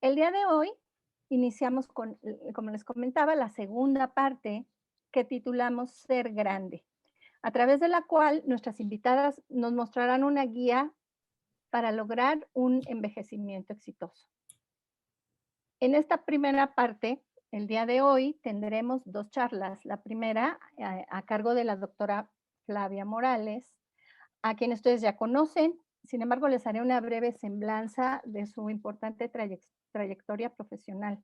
El día de hoy iniciamos con, como les comentaba, la segunda parte que titulamos Ser grande, a través de la cual nuestras invitadas nos mostrarán una guía para lograr un envejecimiento exitoso. En esta primera parte, el día de hoy tendremos dos charlas. La primera a cargo de la doctora Flavia Morales, a quien ustedes ya conocen. Sin embargo, les haré una breve semblanza de su importante trayectoria profesional.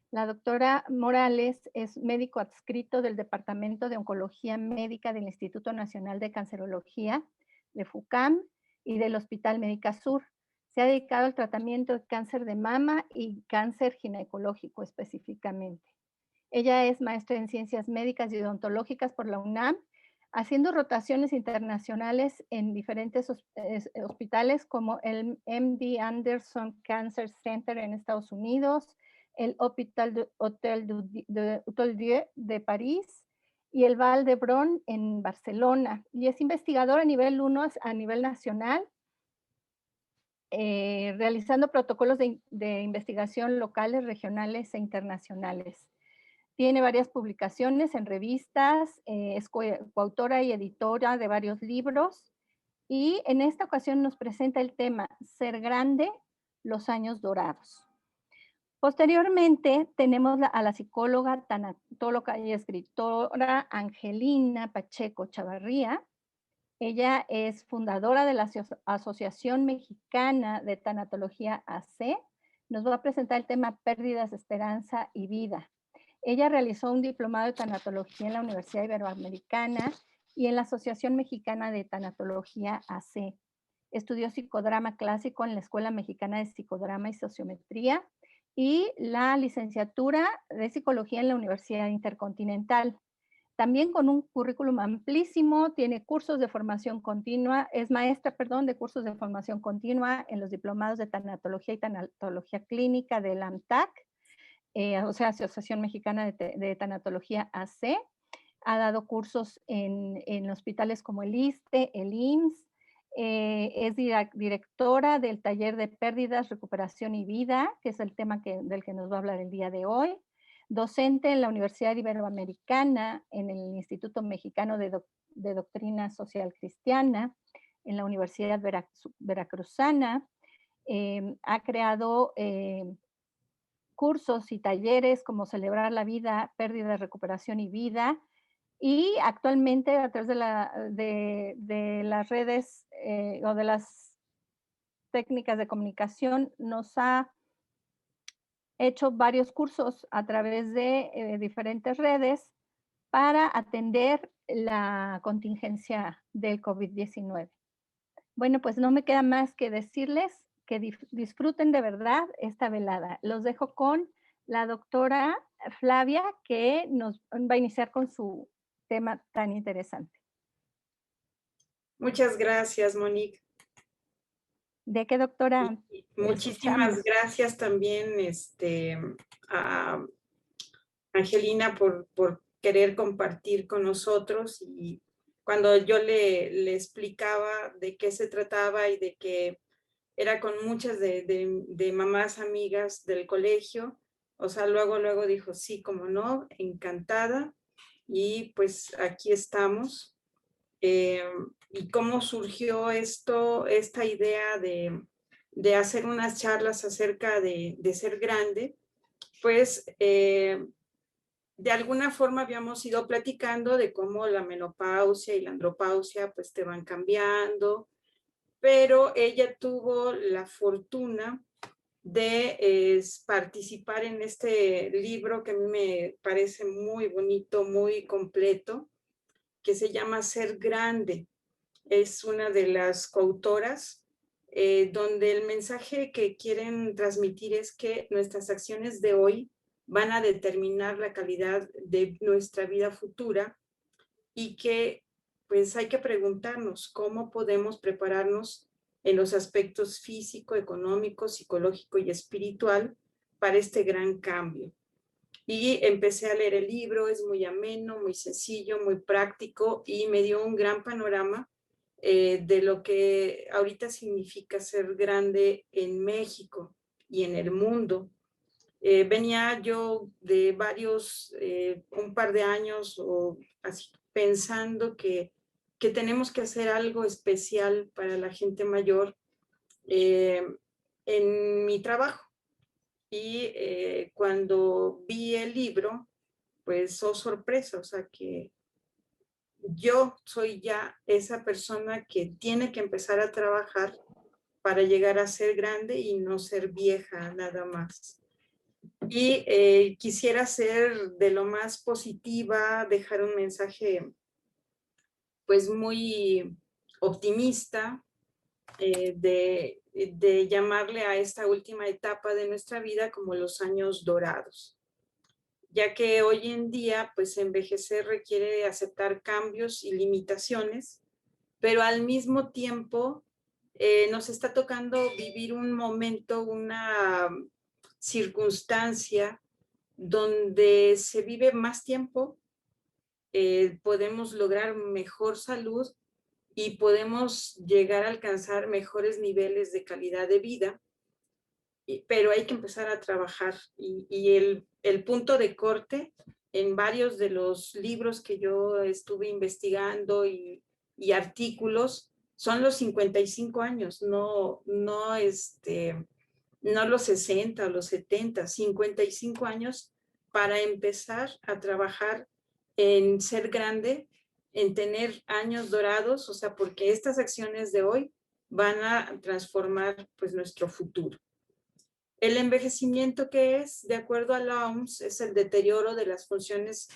La doctora Morales es médico adscrito del Departamento de Oncología Médica del Instituto Nacional de Cancerología, de FUCAM y del Hospital Médica Sur. Se ha dedicado al tratamiento de cáncer de mama y cáncer ginecológico específicamente. Ella es maestra en Ciencias Médicas y Odontológicas por la UNAM, haciendo rotaciones internacionales en diferentes hospitales como el MD Anderson Cancer Center en Estados Unidos, el Hotel Dieu de París y el Vall d'Hebron en Barcelona. Y es investigadora a nivel 1 a nivel nacional, realizando protocolos de investigación locales, regionales e internacionales. Tiene varias publicaciones en revistas, es coautora y editora de varios libros, y en esta ocasión nos presenta el tema Ser grande, los años dorados. Posteriormente tenemos a la psicóloga, tanatóloga y escritora Angelina Pacheco Chavarría. Ella es fundadora de la Asociación Mexicana de Tanatología AC. Nos va a presentar el tema Pérdidas, Esperanza y Vida. Ella realizó un diplomado de tanatología en la Universidad Iberoamericana y en la Asociación Mexicana de Tanatología AC. Estudió psicodrama clásico en la Escuela Mexicana de Psicodrama y Sociometría y la licenciatura de psicología en la Universidad Intercontinental. También con un currículum amplísimo, tiene cursos de formación continua, es maestra, de cursos de formación continua en los diplomados de tanatología y tanatología clínica de la AMTAC, o sea, Asociación Mexicana de Tanatología AC. Ha dado cursos en hospitales como el ISSSTE, el IMSS, es directora del taller de pérdidas, recuperación y vida, que es el tema del que nos va a hablar el día de hoy. Docente en la Universidad Iberoamericana, en el Instituto Mexicano de Doctrina Social Cristiana, en la Universidad Veracruzana. Ha creado cursos y talleres como Celebrar la Vida, Pérdida, Recuperación y Vida. Y actualmente a través de las redes o de las técnicas de comunicación nos ha hecho varios cursos a través de diferentes redes para atender la contingencia del COVID-19. Bueno, pues no me queda más que decirles que disfruten de verdad esta velada. Los dejo con la doctora Flavia, que nos va a iniciar con su tema tan interesante. Muchas gracias, Monique. ¿De qué, doctora? Muchísimas Escuchamos. gracias también a Angelina por querer compartir con nosotros. Y cuando yo le explicaba de qué se trataba y de que era con muchas de mamás amigas del colegio, o sea, luego dijo, sí, como no, encantada. Y pues aquí estamos. Y cómo surgió esta idea de hacer unas charlas acerca de ser grande, pues de alguna forma habíamos ido platicando de cómo la menopausia y la andropausia pues te van cambiando, pero ella tuvo la fortuna de participar en este libro que a mí me parece muy bonito, muy completo, que se llama Ser grande. Es una de las coautoras, donde el mensaje que quieren transmitir es que nuestras acciones de hoy van a determinar la calidad de nuestra vida futura y que pues hay que preguntarnos cómo podemos prepararnos en los aspectos físico, económico, psicológico y espiritual para este gran cambio. Y empecé a leer el libro, es muy ameno, muy sencillo, muy práctico y me dio un gran panorama de lo que ahorita significa ser grande en México y en el mundo. Venía yo de varios, un par de años o así, pensando que tenemos que hacer algo especial para la gente mayor eh, en mi trabajo. Y cuando vi el libro, pues, oh sorpresa, o sea, que yo soy ya esa persona que tiene que empezar a trabajar para llegar a ser grande y no ser vieja nada más. Y quisiera ser de lo más positiva, dejar un mensaje pues muy optimista, de llamarle a esta última etapa de nuestra vida como los años dorados, ya que hoy en día pues envejecer requiere aceptar cambios y limitaciones, pero al mismo tiempo nos está tocando vivir un momento, una circunstancia donde se vive más tiempo, podemos lograr mejor salud y podemos llegar a alcanzar mejores niveles de calidad de vida, pero hay que empezar a trabajar. Y el punto de corte en varios de los libros que yo estuve investigando y artículos son los 55 años, no los 60 o los 70, 55 años para empezar a trabajar en ser grande, en tener años dorados, o sea, porque estas acciones de hoy van a transformar pues nuestro futuro. El envejecimiento, que es, de acuerdo a la OMS, es el deterioro de las funciones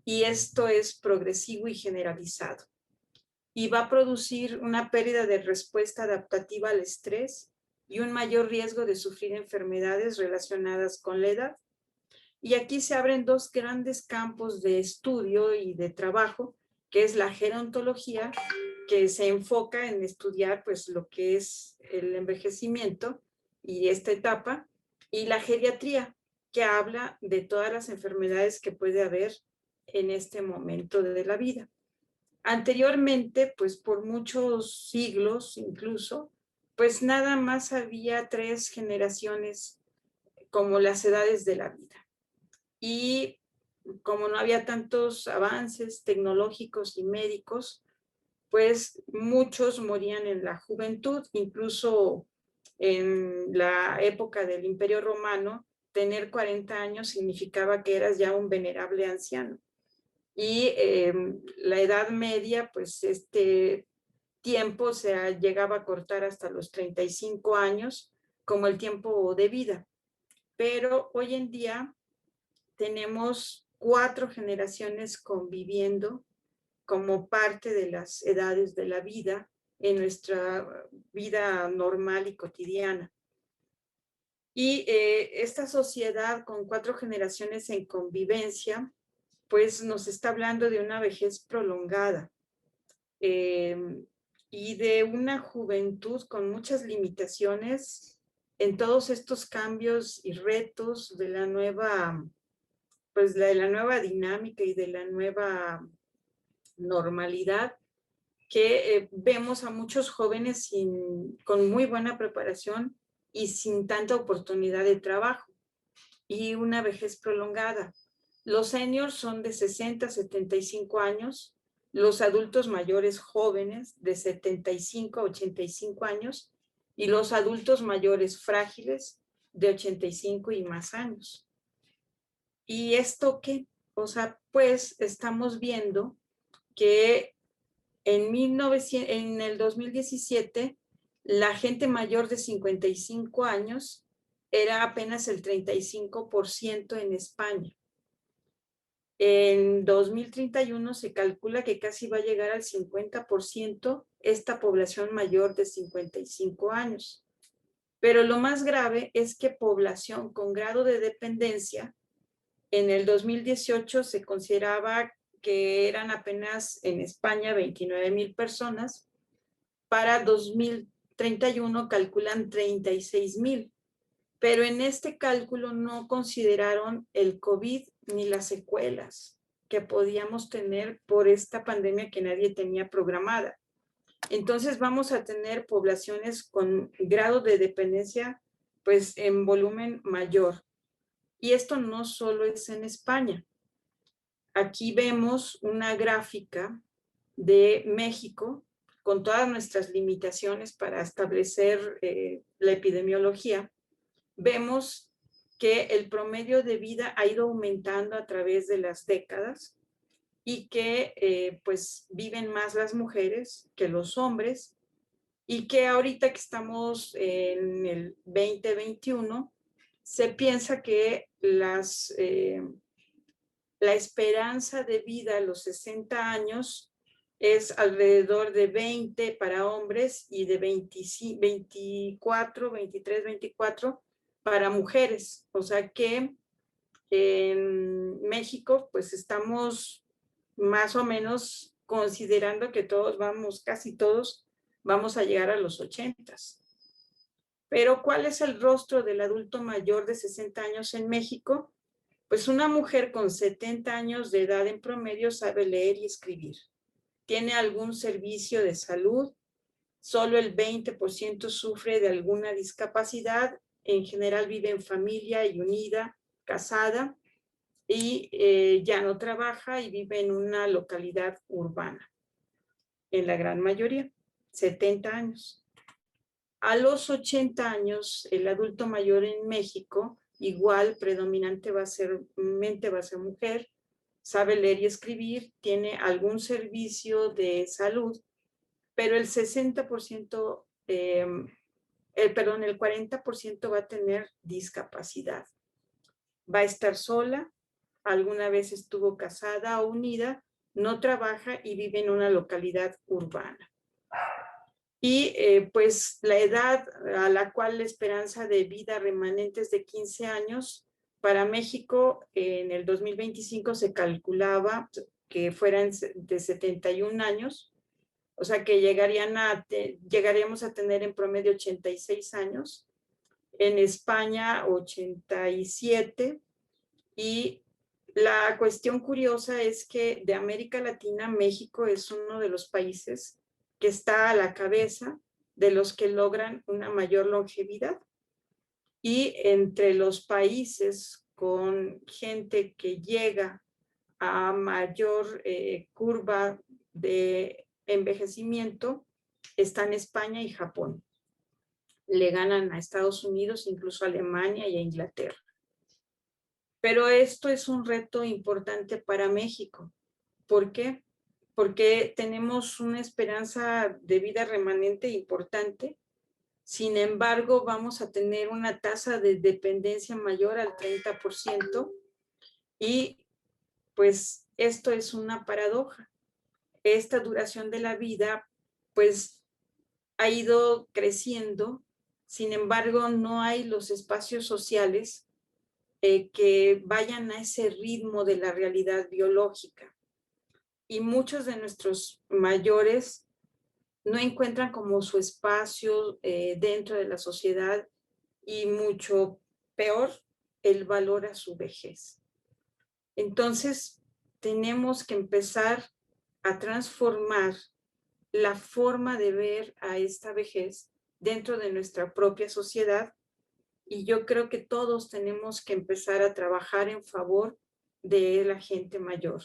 y esto es progresivo y generalizado. Y va a producir una pérdida de respuesta adaptativa al estrés y un mayor riesgo de sufrir enfermedades relacionadas con la edad. Y aquí se abren dos grandes campos de estudio y de trabajo, que es la gerontología, que se enfoca en estudiar pues lo que es el envejecimiento y esta etapa, y la geriatría, que habla de todas las enfermedades que puede haber en este momento de la vida. Anteriormente, pues por muchos siglos incluso, pues nada más había 3 generaciones como las edades de la vida. Y como no había tantos avances tecnológicos y médicos, pues muchos morían en la juventud, incluso en la época del Imperio Romano, tener 40 años significaba que eras ya un venerable anciano. Y la Edad Media, pues este tiempo se llegaba a cortar hasta los 35 años como el tiempo de vida. Pero hoy en día tenemos 4 generaciones conviviendo como parte de las edades de la vida en nuestra vida normal y cotidiana. Y esta sociedad con 4 generaciones en convivencia, pues nos está hablando de una vejez prolongada y de una juventud con muchas limitaciones en todos estos cambios y retos de la nueva, pues de la nueva dinámica y de la nueva normalidad, que vemos a muchos jóvenes con muy buena preparación y sin tanta oportunidad de trabajo y una vejez prolongada. Los seniors son de 60 a 75 años, los adultos mayores jóvenes de 75 a 85 años y los adultos mayores frágiles de 85 y más años. ¿Y esto qué? O sea, pues estamos viendo que en el 2017, la gente mayor de 55 años era apenas el 35% en España. En 2031 se calcula que casi va a llegar al 50% esta población mayor de 55 años. Pero lo más grave es que población con grado de dependencia, en el 2018 se consideraba que eran apenas en España 29,000 personas, para 2031 calculan 36,000, pero en este cálculo no consideraron el COVID ni las secuelas que podíamos tener por esta pandemia que nadie tenía programada. Entonces vamos a tener poblaciones con grado de dependencia pues en volumen mayor. Y esto no solo es en España. Aquí vemos una gráfica de México con todas nuestras limitaciones para establecer la epidemiología. Vemos que el promedio de vida ha ido aumentando a través de las décadas y que pues viven más las mujeres que los hombres, y que ahorita que estamos en el 2021 se piensa que la esperanza de vida a los 60 años es alrededor de 20 para hombres y de 24, 23, 24 para mujeres. O sea que en México pues estamos más o menos considerando que todos vamos, casi todos, vamos a llegar a los 80. Pero ¿cuál es el rostro del adulto mayor de 60 años en México? Pues una mujer con 70 años de edad en promedio sabe leer y escribir. Tiene algún servicio de salud. Solo el 20% sufre de alguna discapacidad. En general vive en familia y unida, casada, y ya no trabaja y vive en una localidad urbana. En la gran mayoría, 70 años. A los 80 años, el adulto mayor en México, igual predominante va a ser mujer, sabe leer y escribir, tiene algún servicio de salud, pero el 60%, el 40% va a tener discapacidad. Va a estar sola, alguna vez estuvo casada o unida, no trabaja y vive en una localidad urbana. Y pues la edad a la cual la esperanza de vida remanente es de 15 años. Para México en el 2025 se calculaba que fueran de 71 años, o sea que llegaríamos a tener en promedio 86 años. En España 87. Y la cuestión curiosa es que de América Latina, México es uno de los países que está a la cabeza de los que logran una mayor longevidad. Y entre los países con gente que llega a mayor curva de envejecimiento están España y Japón. Le ganan a Estados Unidos, incluso a Alemania y a Inglaterra. Pero esto es un reto importante para México. ¿Por qué? Porque tenemos una esperanza de vida remanente importante. Sin embargo, vamos a tener una tasa de dependencia mayor al 30%, y pues esto es una paradoja. Esta duración de la vida pues ha ido creciendo, sin embargo no hay los espacios sociales que vayan a ese ritmo de la realidad biológica. Y muchos de nuestros mayores no encuentran como su espacio dentro de la sociedad, y mucho peor, el valor a su vejez. Entonces, tenemos que empezar a transformar la forma de ver a esta vejez dentro de nuestra propia sociedad, y yo creo que todos tenemos que empezar a trabajar en favor de la gente mayor.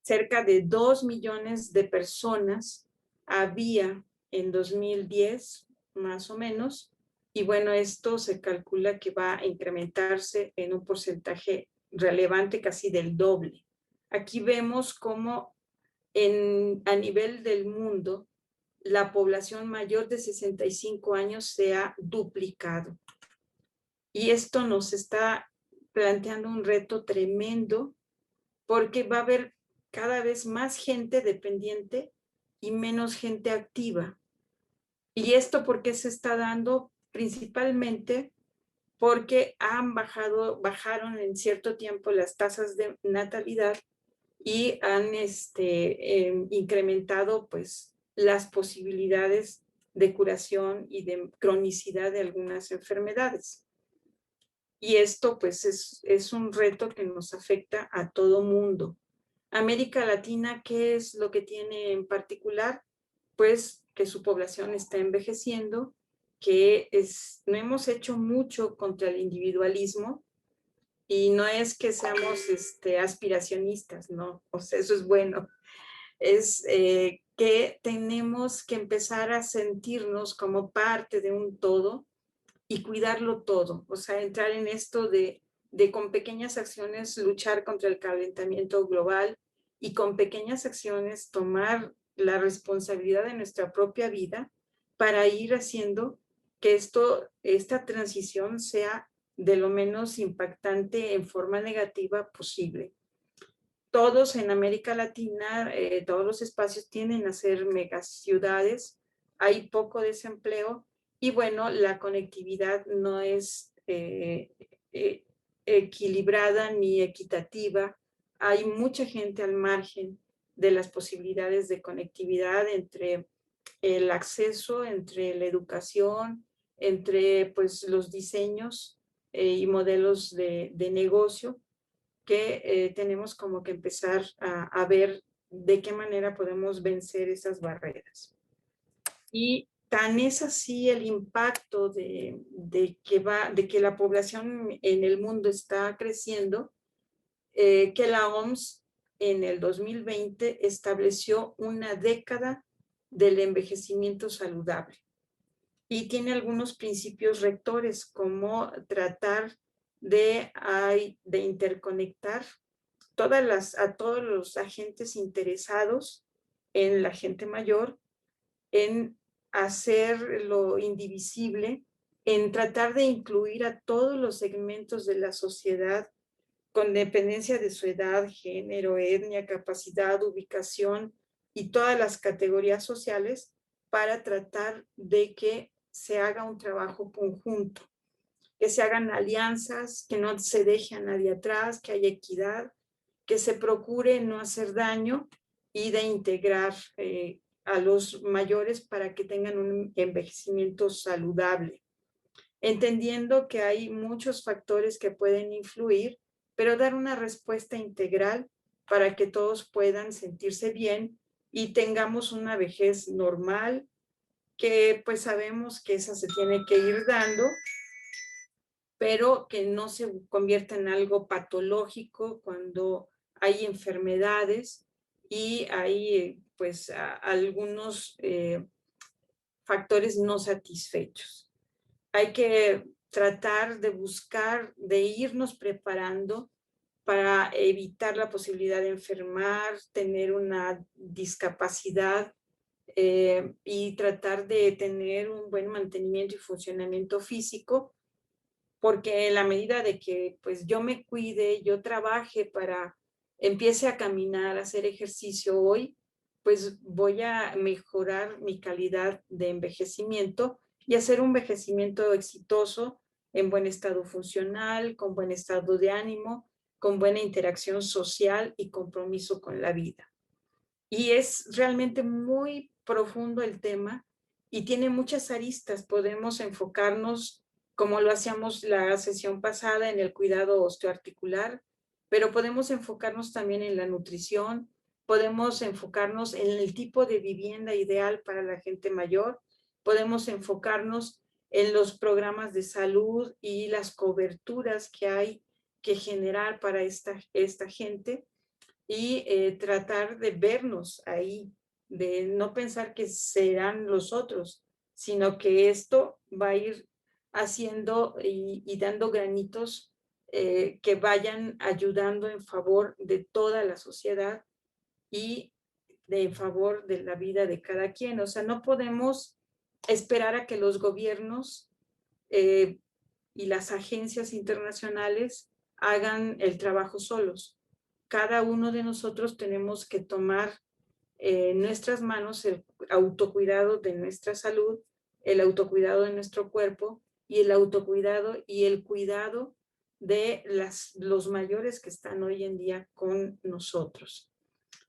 Cerca de 2 millones de personas había en 2010, más o menos, y bueno, esto se calcula que va a incrementarse en un porcentaje relevante, casi del doble. Aquí vemos cómo a nivel del mundo la población mayor de 65 años se ha duplicado. Y esto nos está planteando un reto tremendo, porque va a haber cada vez más gente dependiente y menos gente activa. ¿Y esto por qué se está dando? Principalmente porque bajaron en cierto tiempo las tasas de natalidad y han incrementado pues las posibilidades de curación y de cronicidad de algunas enfermedades. Y esto pues es un reto que nos afecta a todo mundo. América Latina, ¿qué es lo que tiene en particular? Pues que su población está envejeciendo, que no hemos hecho mucho contra el individualismo, y no es que seamos aspiracionistas, ¿no? O sea, eso es bueno. Es que tenemos que empezar a sentirnos como parte de un todo y cuidarlo todo. O sea, entrar en esto de con pequeñas acciones luchar contra el calentamiento global y con pequeñas acciones tomar la responsabilidad de nuestra propia vida para ir haciendo que esta transición sea de lo menos impactante en forma negativa posible. Todos en América Latina, todos los espacios tienden a ser megaciudades, hay poco desempleo y bueno, la conectividad no es equilibrada ni equitativa. Hay mucha gente al margen de las posibilidades de conectividad entre el acceso, entre la educación, entre pues los diseños y modelos de negocio que tenemos como que empezar a ver de qué manera podemos vencer esas barreras. Y tan es así el impacto de que la población en el mundo está creciendo, que la OMS en el 2020 estableció una década del envejecimiento saludable y tiene algunos principios rectores como tratar de interconectar a todos los agentes interesados en la gente mayor, en hacer lo indivisible, en tratar de incluir a todos los segmentos de la sociedad con dependencia de su edad, género, etnia, capacidad, ubicación y todas las categorías sociales para tratar de que se haga un trabajo conjunto, que se hagan alianzas, que no se deje a nadie atrás, que haya equidad, que se procure no hacer daño y de integrar a los mayores para que tengan un envejecimiento saludable, entendiendo que hay muchos factores que pueden influir, pero dar una respuesta integral para que todos puedan sentirse bien y tengamos una vejez normal, que pues sabemos que esa se tiene que ir dando, pero que no se convierta en algo patológico cuando hay enfermedades y hay pues algunos factores no satisfechos. Hay que tratar de buscar, de irnos preparando para evitar la posibilidad de enfermar, tener una discapacidad y tratar de tener un buen mantenimiento y funcionamiento físico, porque en la medida de que pues yo me cuide, yo trabaje para empiece a caminar, a hacer ejercicio hoy, pues voy a mejorar mi calidad de envejecimiento y hacer un envejecimiento exitoso en buen estado funcional, con buen estado de ánimo, con buena interacción social y compromiso con la vida. Y es realmente muy profundo el tema y tiene muchas aristas. Podemos enfocarnos, como lo hacíamos la sesión pasada, en el cuidado osteoarticular, pero podemos enfocarnos también en la nutrición, podemos enfocarnos en el tipo de vivienda ideal para la gente mayor, podemos enfocarnos en los programas de salud y las coberturas que hay que generar para esta gente y tratar de vernos ahí, de no pensar que serán los otros, sino que esto va a ir haciendo y dando granitos que vayan ayudando en favor de toda la sociedad y en favor de la vida de cada quien. O sea, no podemos esperar a que los gobiernos y las agencias internacionales hagan el trabajo solos. Cada uno de nosotros tenemos que tomar en nuestras manos el autocuidado de nuestra salud, el autocuidado de nuestro cuerpo y el autocuidado y el cuidado de los mayores que están hoy en día con nosotros.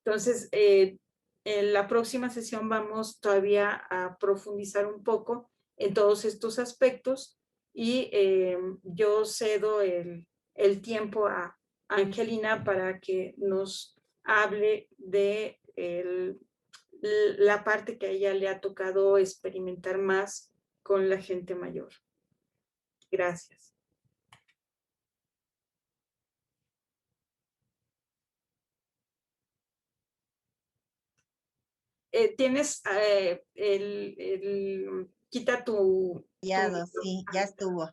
Entonces, en la próxima sesión vamos todavía a profundizar un poco en todos estos aspectos y yo cedo el tiempo a Angelina para que nos hable de la parte que a ella le ha tocado experimentar más con la gente mayor. Gracias. Tienes quita tu... Sí, ya estuvo.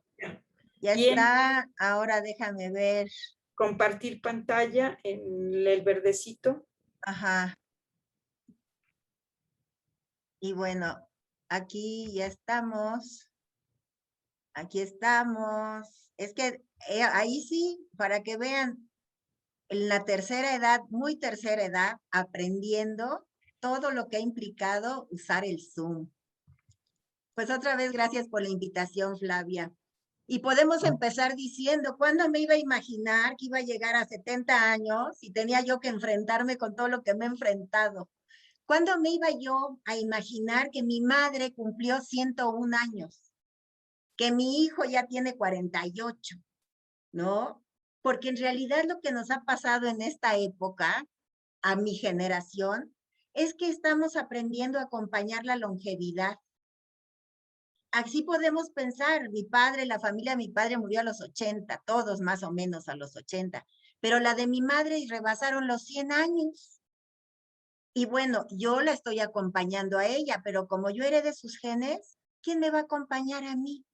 Ya Bien. está. Ahora déjame ver. Compartir pantalla en el verdecito. Ajá. Y bueno, aquí ya estamos. Aquí estamos. Es que ahí sí, para que vean, en la tercera edad, muy tercera edad, aprendiendo todo lo que ha implicado usar el Zoom. Pues otra vez, gracias por la invitación, Flavia. Y podemos empezar diciendo, ¿cuándo me iba a imaginar que iba a llegar a 70 años y tenía yo que enfrentarme con todo lo que me he enfrentado? ¿Cuándo me iba yo a imaginar que mi madre cumplió 101 años? Que mi hijo ya tiene 48, ¿no? Porque en realidad lo que nos ha pasado en esta época, a mi generación, es que estamos aprendiendo a acompañar la longevidad. Así podemos pensar, mi padre, la familia de mi padre murió a los 80, todos más o menos a los 80, pero la de mi madre rebasaron los 100 años. Y bueno, yo la estoy acompañando a ella, pero como yo heredé sus genes, ¿quién me va a acompañar a mí?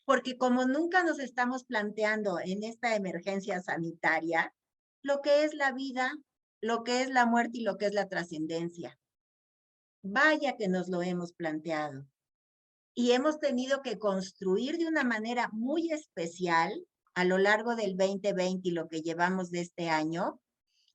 Porque como nunca nos estamos planteando en esta emergencia sanitaria, lo que es la vida, lo que es la muerte y lo que es la trascendencia. Vaya que nos lo hemos planteado. Y hemos tenido que construir de una manera muy especial a lo largo del 2020 y lo que llevamos de este año,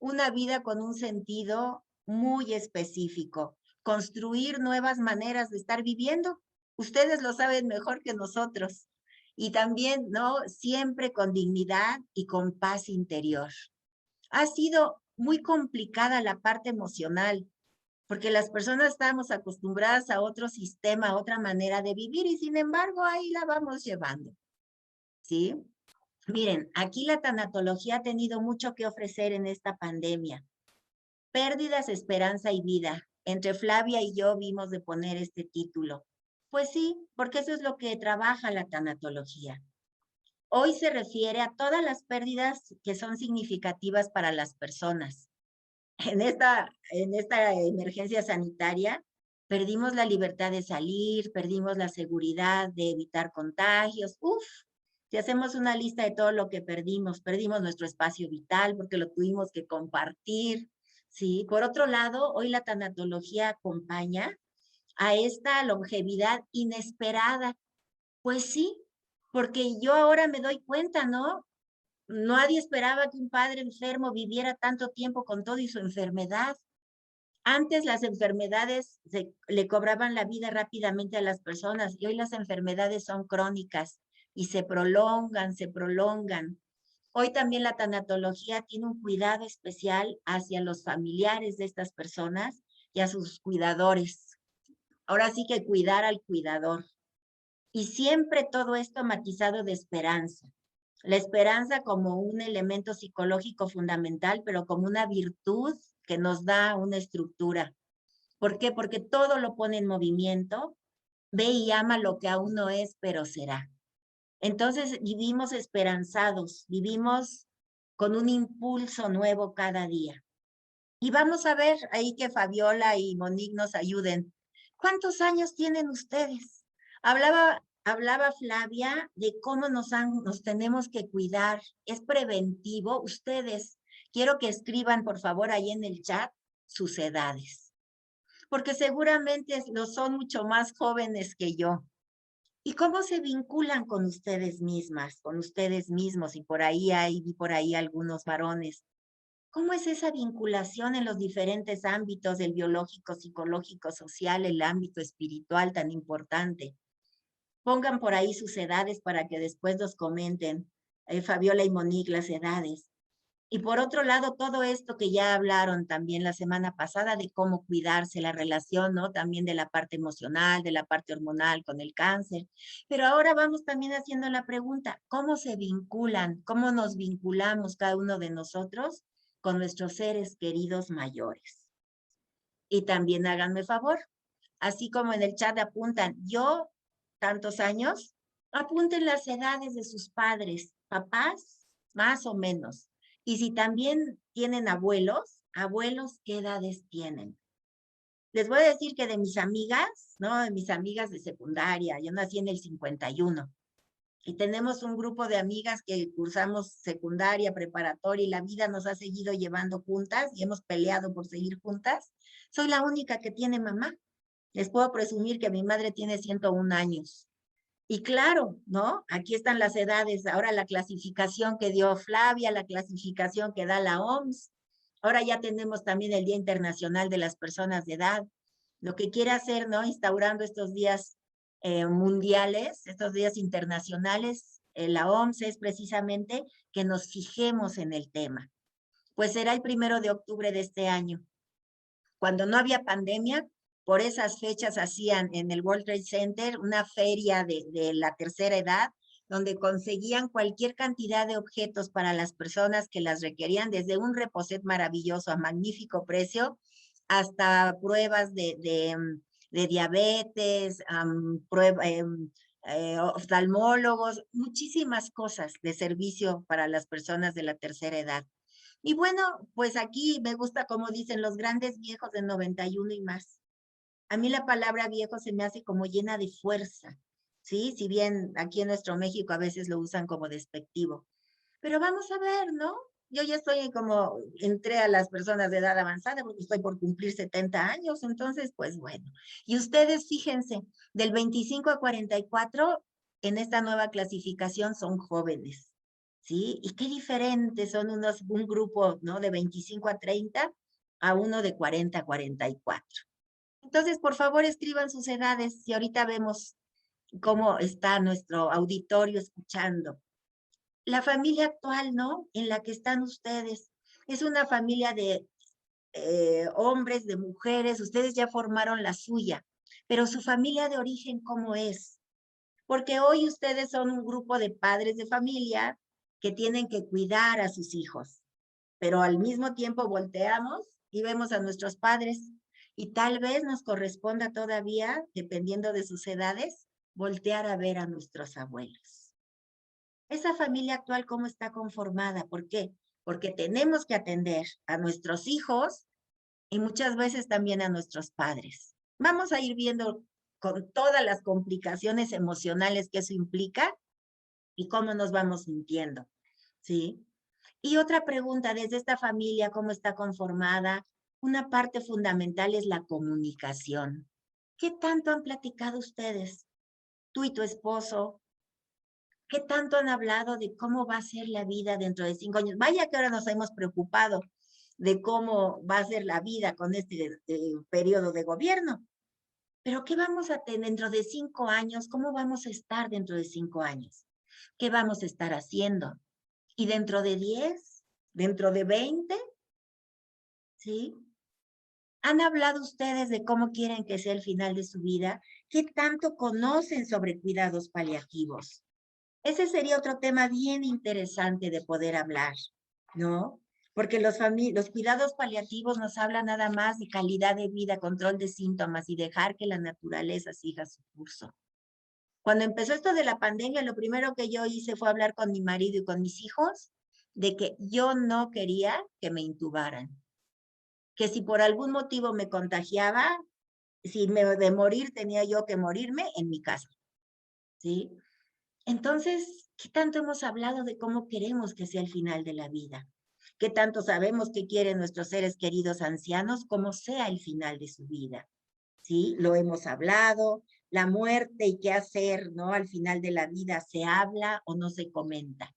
una vida con un sentido muy específico, construir nuevas maneras de estar viviendo. Ustedes lo saben mejor que nosotros. Y también, ¿no? Siempre con dignidad y con paz interior. Ha sido muy complicada la parte emocional, porque las personas estamos acostumbradas a otro sistema, a otra manera de vivir y sin embargo ahí la vamos llevando, ¿sí? Miren, aquí la tanatología ha tenido mucho que ofrecer en esta pandemia. Pérdidas, esperanza y vida. Entre Flavia y yo vimos de poner este título. Pues sí, porque eso es lo que trabaja la tanatología. Hoy se refiere a todas las pérdidas que son significativas para las personas. En esta emergencia sanitaria, perdimos la libertad de salir, perdimos la seguridad de evitar contagios. Uf, si hacemos una lista de todo lo que perdimos nuestro espacio vital porque lo tuvimos que compartir, ¿sí? Por otro lado, hoy la tanatología acompaña a esta longevidad inesperada. Pues sí, porque yo ahora me doy cuenta, ¿no? Nadie esperaba que un padre enfermo viviera tanto tiempo con todo y su enfermedad. Antes las enfermedades le cobraban la vida rápidamente a las personas y hoy las enfermedades son crónicas y se prolongan, se prolongan. Hoy también la tanatología tiene un cuidado especial hacia los familiares de estas personas y a sus cuidadores. Ahora sí que cuidar al cuidador. Y siempre todo esto matizado de esperanza. La esperanza como un elemento psicológico fundamental, pero como una virtud que nos da una estructura. ¿Por qué? Porque todo lo pone en movimiento, ve y ama lo que aún no es, pero será. Entonces vivimos esperanzados, vivimos con un impulso nuevo cada día. Y vamos a ver ahí que Fabiola y Monique nos ayuden. ¿Cuántos años tienen ustedes? Hablaba Flavia de cómo nos tenemos que cuidar. Es preventivo. Ustedes, quiero que escriban, por favor, ahí en el chat sus edades. Porque seguramente lo son mucho más jóvenes que yo. ¿Y cómo se vinculan con ustedes mismas, con ustedes mismos? Y por ahí vi por ahí algunos varones. ¿Cómo es esa vinculación en los diferentes ámbitos del biológico, psicológico, social, el ámbito espiritual tan importante? Pongan por ahí sus edades para que después nos comenten, Fabiola y Monique, las edades. Y por otro lado, todo esto que ya hablaron también la semana pasada de cómo cuidarse, la relación, ¿no? También de la parte emocional, de la parte hormonal con el cáncer. Pero ahora vamos también haciendo la pregunta, ¿cómo se vinculan? ¿Cómo nos vinculamos cada uno de nosotros con nuestros seres queridos mayores? Y también háganme favor, así como en el chat apuntan, yo tantos años, apunten las edades de sus padres, papás, más o menos. Y si también tienen abuelos, ¿qué edades tienen? Les voy a decir que de mis amigas, ¿no? De mis amigas de secundaria, yo nací en el 51. Y tenemos un grupo de amigas que cursamos secundaria, preparatoria, y la vida nos ha seguido llevando juntas y hemos peleado por seguir juntas. Soy la única que tiene mamá. Les puedo presumir que mi madre tiene 101 años. Y claro, ¿no? Aquí están las edades. Ahora la clasificación que dio Flavia, la clasificación que da la OMS. Ahora ya tenemos también el Día Internacional de las Personas de Edad. Lo que quiere hacer, ¿no? Instaurando estos días mundiales, estos días internacionales, la OMS, es precisamente que nos fijemos en el tema. Pues será el 1 de octubre de este año. Cuando no había pandemia, por esas fechas hacían en el World Trade Center una feria de la tercera edad, donde conseguían cualquier cantidad de objetos para las personas que las requerían, desde un reposet maravilloso a magnífico precio, hasta pruebas de diabetes, oftalmólogos, muchísimas cosas de servicio para las personas de la tercera edad. Y bueno, pues aquí me gusta como dicen los grandes viejos de 91 y más. A mí la palabra viejo se me hace como llena de fuerza, ¿sí? Si bien aquí en nuestro México a veces lo usan como despectivo. Pero vamos a ver, ¿no? Yo ya estoy como, entré a las personas de edad avanzada porque estoy por cumplir 70 años, entonces, pues bueno. Y ustedes, fíjense, del 25 a 44, en esta nueva clasificación son jóvenes, ¿sí? Y qué diferentes son un grupo, ¿no? De 25 a 30 a uno de 40 a 44. Entonces, por favor, escriban sus edades y ahorita vemos cómo está nuestro auditorio escuchando. La familia actual, ¿no? En la que están ustedes. Es una familia de hombres, de mujeres, ustedes ya formaron la suya, pero su familia de origen, ¿cómo es? Porque hoy ustedes son un grupo de padres de familia que tienen que cuidar a sus hijos, pero al mismo tiempo volteamos y vemos a nuestros padres y tal vez nos corresponda todavía, dependiendo de sus edades, voltear a ver a nuestros abuelos. Esa familia actual, ¿cómo está conformada? ¿Por qué? Porque tenemos que atender a nuestros hijos y muchas veces también a nuestros padres. Vamos a ir viendo con todas las complicaciones emocionales que eso implica y cómo nos vamos sintiendo, ¿sí? Y otra pregunta, desde esta familia, ¿cómo está conformada? Una parte fundamental es la comunicación. ¿Qué tanto han platicado ustedes? Tú y tu esposo, ¿qué tanto han hablado de cómo va a ser la vida dentro de 5 años? Vaya que ahora nos hemos preocupado de cómo va a ser la vida con este periodo de gobierno. Pero ¿qué vamos a tener dentro de 5 años? ¿Cómo vamos a estar dentro de 5 años? ¿Qué vamos a estar haciendo? ¿Y dentro de 10? ¿Dentro de 20? ¿Sí? ¿Han hablado ustedes de cómo quieren que sea el final de su vida? ¿Qué tanto conocen sobre cuidados paliativos? Ese sería otro tema bien interesante de poder hablar, ¿no? Porque los cuidados paliativos nos hablan nada más de calidad de vida, control de síntomas y dejar que la naturaleza siga su curso. Cuando empezó esto de la pandemia, lo primero que yo hice fue hablar con mi marido y con mis hijos de que yo no quería que me intubaran. Que si por algún motivo me contagiaba, si de morir tenía yo que morirme en mi casa, ¿sí? Entonces, ¿qué tanto hemos hablado de cómo queremos que sea el final de la vida? ¿Qué tanto sabemos que quieren nuestros seres queridos ancianos como sea el final de su vida? ¿Sí? Lo hemos hablado, la muerte y qué hacer, ¿no? Al final de la vida, ¿se habla o no se comenta?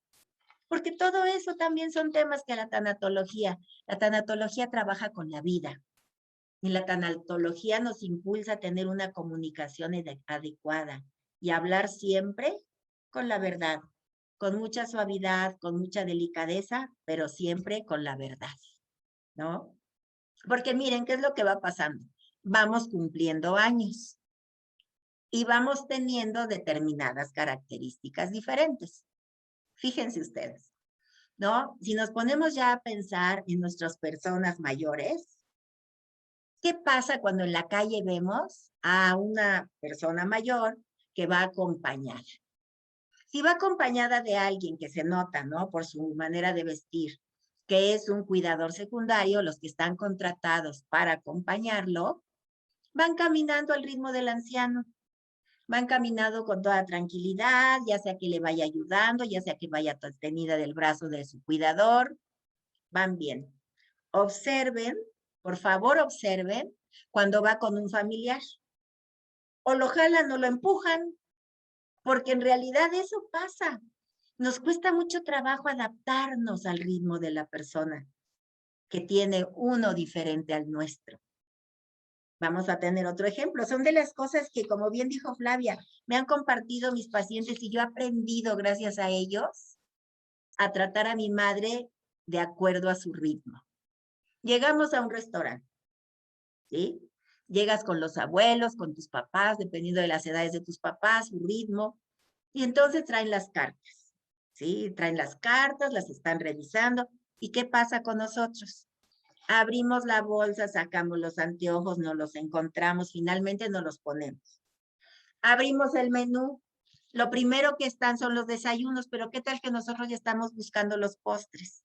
Porque todo eso también son temas que la tanatología trabaja con la vida. Y la tanatología nos impulsa a tener una comunicación adecuada y hablar siempre con la verdad, con mucha suavidad, con mucha delicadeza, pero siempre con la verdad, ¿no? Porque miren, ¿qué es lo que va pasando? Vamos cumpliendo años y vamos teniendo determinadas características diferentes. Fíjense ustedes, ¿no? Si nos ponemos ya a pensar en nuestras personas mayores, ¿qué pasa cuando en la calle vemos a una persona mayor que va acompañada. Si va acompañada de alguien que se nota, ¿no? Por su manera de vestir, que es un cuidador secundario, los que están contratados para acompañarlo, van caminando al ritmo del anciano. Van caminando con toda tranquilidad, ya sea que le vaya ayudando, ya sea que vaya sostenida del brazo de su cuidador. Van bien. Observen, por favor observen, cuando va con un familiar. O lo jalan o lo empujan, porque en realidad eso pasa. Nos cuesta mucho trabajo adaptarnos al ritmo de la persona que tiene uno diferente al nuestro. Vamos a tener otro ejemplo. Son de las cosas que, como bien dijo Flavia, me han compartido mis pacientes y yo he aprendido, gracias a ellos, a tratar a mi madre de acuerdo a su ritmo. Llegamos a un restaurante, ¿sí? Llegas con los abuelos, con tus papás, dependiendo de las edades de tus papás, su ritmo, y entonces traen las cartas, ¿sí? Traen las cartas, las están revisando. ¿Y qué pasa con nosotros? Abrimos la bolsa, sacamos los anteojos, nos los encontramos, finalmente nos los ponemos. Abrimos el menú, lo primero que están son los desayunos, pero ¿qué tal que nosotros ya estamos buscando los postres?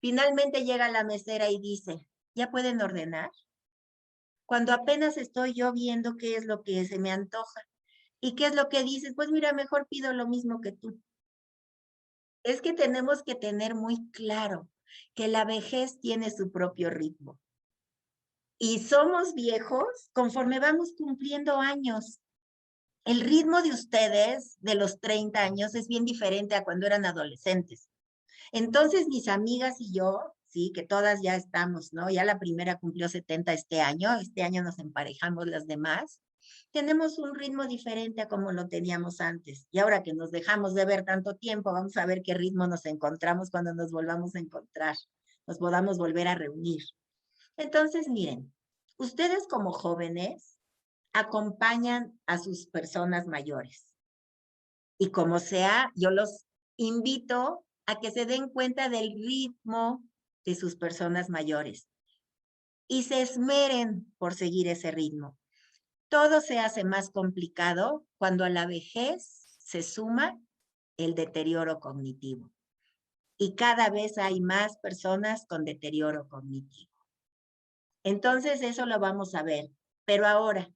Finalmente llega la mesera y dice, ¿ya pueden ordenar? Cuando apenas estoy yo viendo qué es lo que se me antoja. ¿Y qué es lo que dices? Pues mira, mejor pido lo mismo que tú. Es que tenemos que tener muy claro que la vejez tiene su propio ritmo. Y somos viejos conforme vamos cumpliendo años. El ritmo de ustedes, de los 30 años, es bien diferente a cuando eran adolescentes. Entonces, mis amigas y yo, sí, que todas ya estamos, ¿no? Ya la primera cumplió 70 este año nos emparejamos las demás. Tenemos un ritmo diferente a como lo teníamos antes. Y ahora que nos dejamos de ver tanto tiempo, vamos a ver qué ritmo nos encontramos cuando nos volvamos a encontrar, nos podamos volver a reunir. Entonces, miren, ustedes como jóvenes acompañan a sus personas mayores. Y como sea, yo los invito a que se den cuenta del ritmo de sus personas mayores y se esmeren por seguir ese ritmo. Todo se hace más complicado cuando a la vejez se suma el deterioro cognitivo. Y cada vez hay más personas con deterioro cognitivo. Entonces, eso lo vamos a ver. Pero ahora,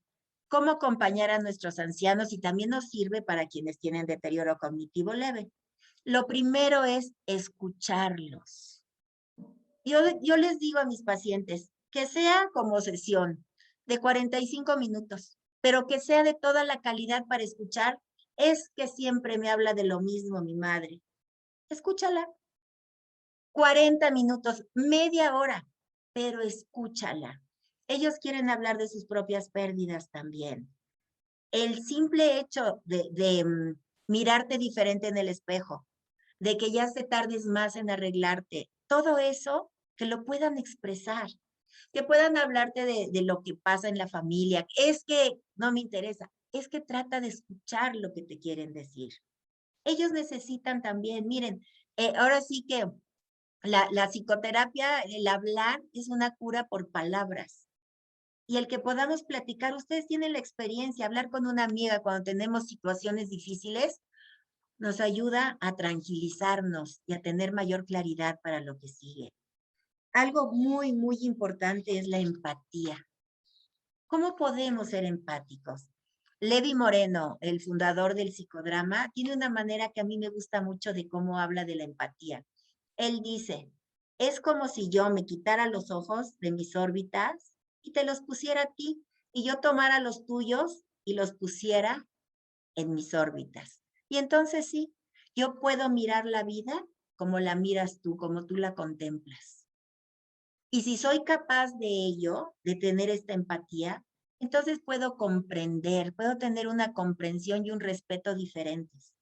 ¿cómo acompañar a nuestros ancianos? Y también nos sirve para quienes tienen deterioro cognitivo leve. Lo primero es escucharlos. Yo les digo a mis pacientes que sea como sesión de 45 minutos, pero que sea de toda la calidad para escuchar. Es que siempre me habla de lo mismo mi madre. Escúchala. 40 minutos, media hora, pero escúchala. Ellos quieren hablar de sus propias pérdidas también. El simple hecho de mirarte diferente en el espejo, de que ya te tardes más en arreglarte, todo eso, que lo puedan expresar, que puedan hablarte de lo que pasa en la familia. Es que no me interesa, es que trata de escuchar lo que te quieren decir. Ellos necesitan también, miren, ahora sí que la psicoterapia, el hablar es una cura por palabras. Y el que podamos platicar, ustedes tienen la experiencia, hablar con una amiga cuando tenemos situaciones difíciles, nos ayuda a tranquilizarnos y a tener mayor claridad para lo que sigue. Algo muy, muy importante es la empatía. ¿Cómo podemos ser empáticos? Levi Moreno, el fundador del psicodrama, tiene una manera que a mí me gusta mucho de cómo habla de la empatía. Él dice, es como si yo me quitara los ojos de mis órbitas y te los pusiera a ti, y yo tomara los tuyos y los pusiera en mis órbitas. Y entonces sí, yo puedo mirar la vida como la miras tú, como tú la contemplas. Y si soy capaz de ello, de tener esta empatía, entonces puedo comprender, puedo tener una comprensión y un respeto diferentes.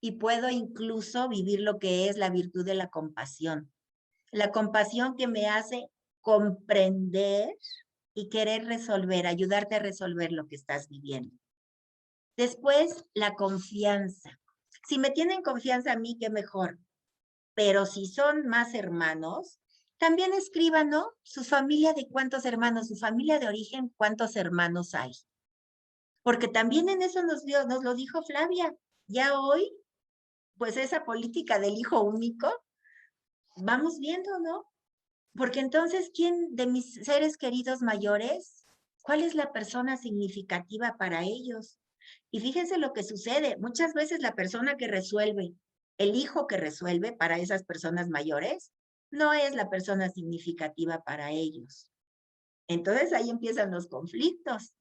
Y puedo incluso vivir lo que es la virtud de la compasión. La compasión que me hace comprender y querer resolver, ayudarte a resolver lo que estás viviendo. Después, la confianza. Si me tienen confianza a mí, qué mejor. Pero si son más hermanos, también escriban, ¿no? Su familia de cuántos hermanos, su familia de origen, cuántos hermanos hay. Porque también en eso nos lo dijo Flavia. Ya hoy, pues esa política del hijo único, vamos viendo, ¿no? Porque entonces, ¿quién de mis seres queridos mayores, cuál es la persona significativa para ellos? Y fíjense lo que sucede. Muchas veces la persona que resuelve, el hijo que resuelve para esas personas mayores, no es la persona significativa para ellos. Entonces ahí empiezan los conflictos.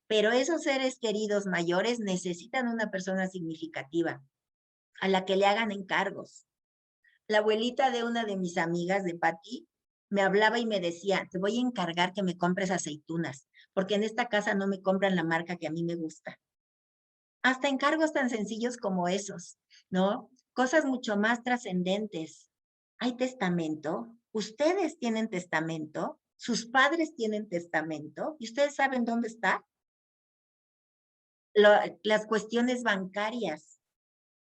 Pero esos seres queridos mayores necesitan una persona significativa a la que le hagan encargos. La abuelita de una de mis amigas, de Patti, me hablaba y me decía, te voy a encargar que me compres aceitunas, porque en esta casa no me compran la marca que a mí me gusta. Hasta encargos tan sencillos como esos, ¿no? Cosas mucho más trascendentes. ¿Hay testamento? ¿Ustedes tienen testamento? ¿Sus padres tienen testamento? ¿Y ustedes saben dónde está? Las cuestiones bancarias.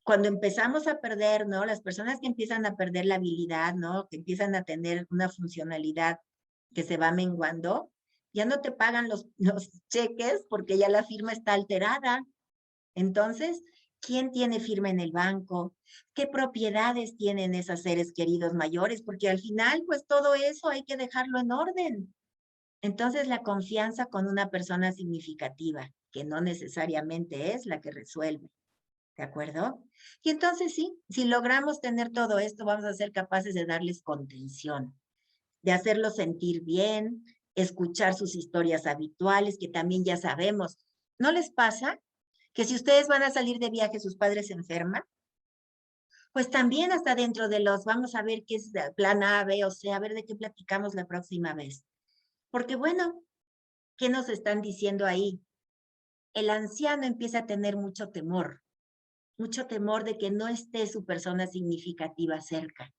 Cuando empezamos a perder, ¿no? Las personas que empiezan a perder la habilidad, ¿no? Que empiezan a tener una funcionalidad que se va menguando, ya no te pagan los cheques porque ya la firma está alterada. Entonces, ¿quién tiene firma en el banco? ¿Qué propiedades tienen esos seres queridos mayores? Porque al final, pues todo eso hay que dejarlo en orden. Entonces, la confianza con una persona significativa, que no necesariamente es la que resuelve. ¿De acuerdo? Y entonces sí, si logramos tener todo esto, vamos a ser capaces de darles contención, de hacerlos sentir bien, escuchar sus historias habituales, que también ya sabemos. ¿No les pasa que si ustedes van a salir de viaje, sus padres se enferman? Pues también hasta dentro de los, vamos a ver qué es plan A, B o C, a ver de qué platicamos la próxima vez. Porque bueno, ¿qué nos están diciendo ahí? El anciano empieza a tener mucho temor de que no esté su persona significativa cerca,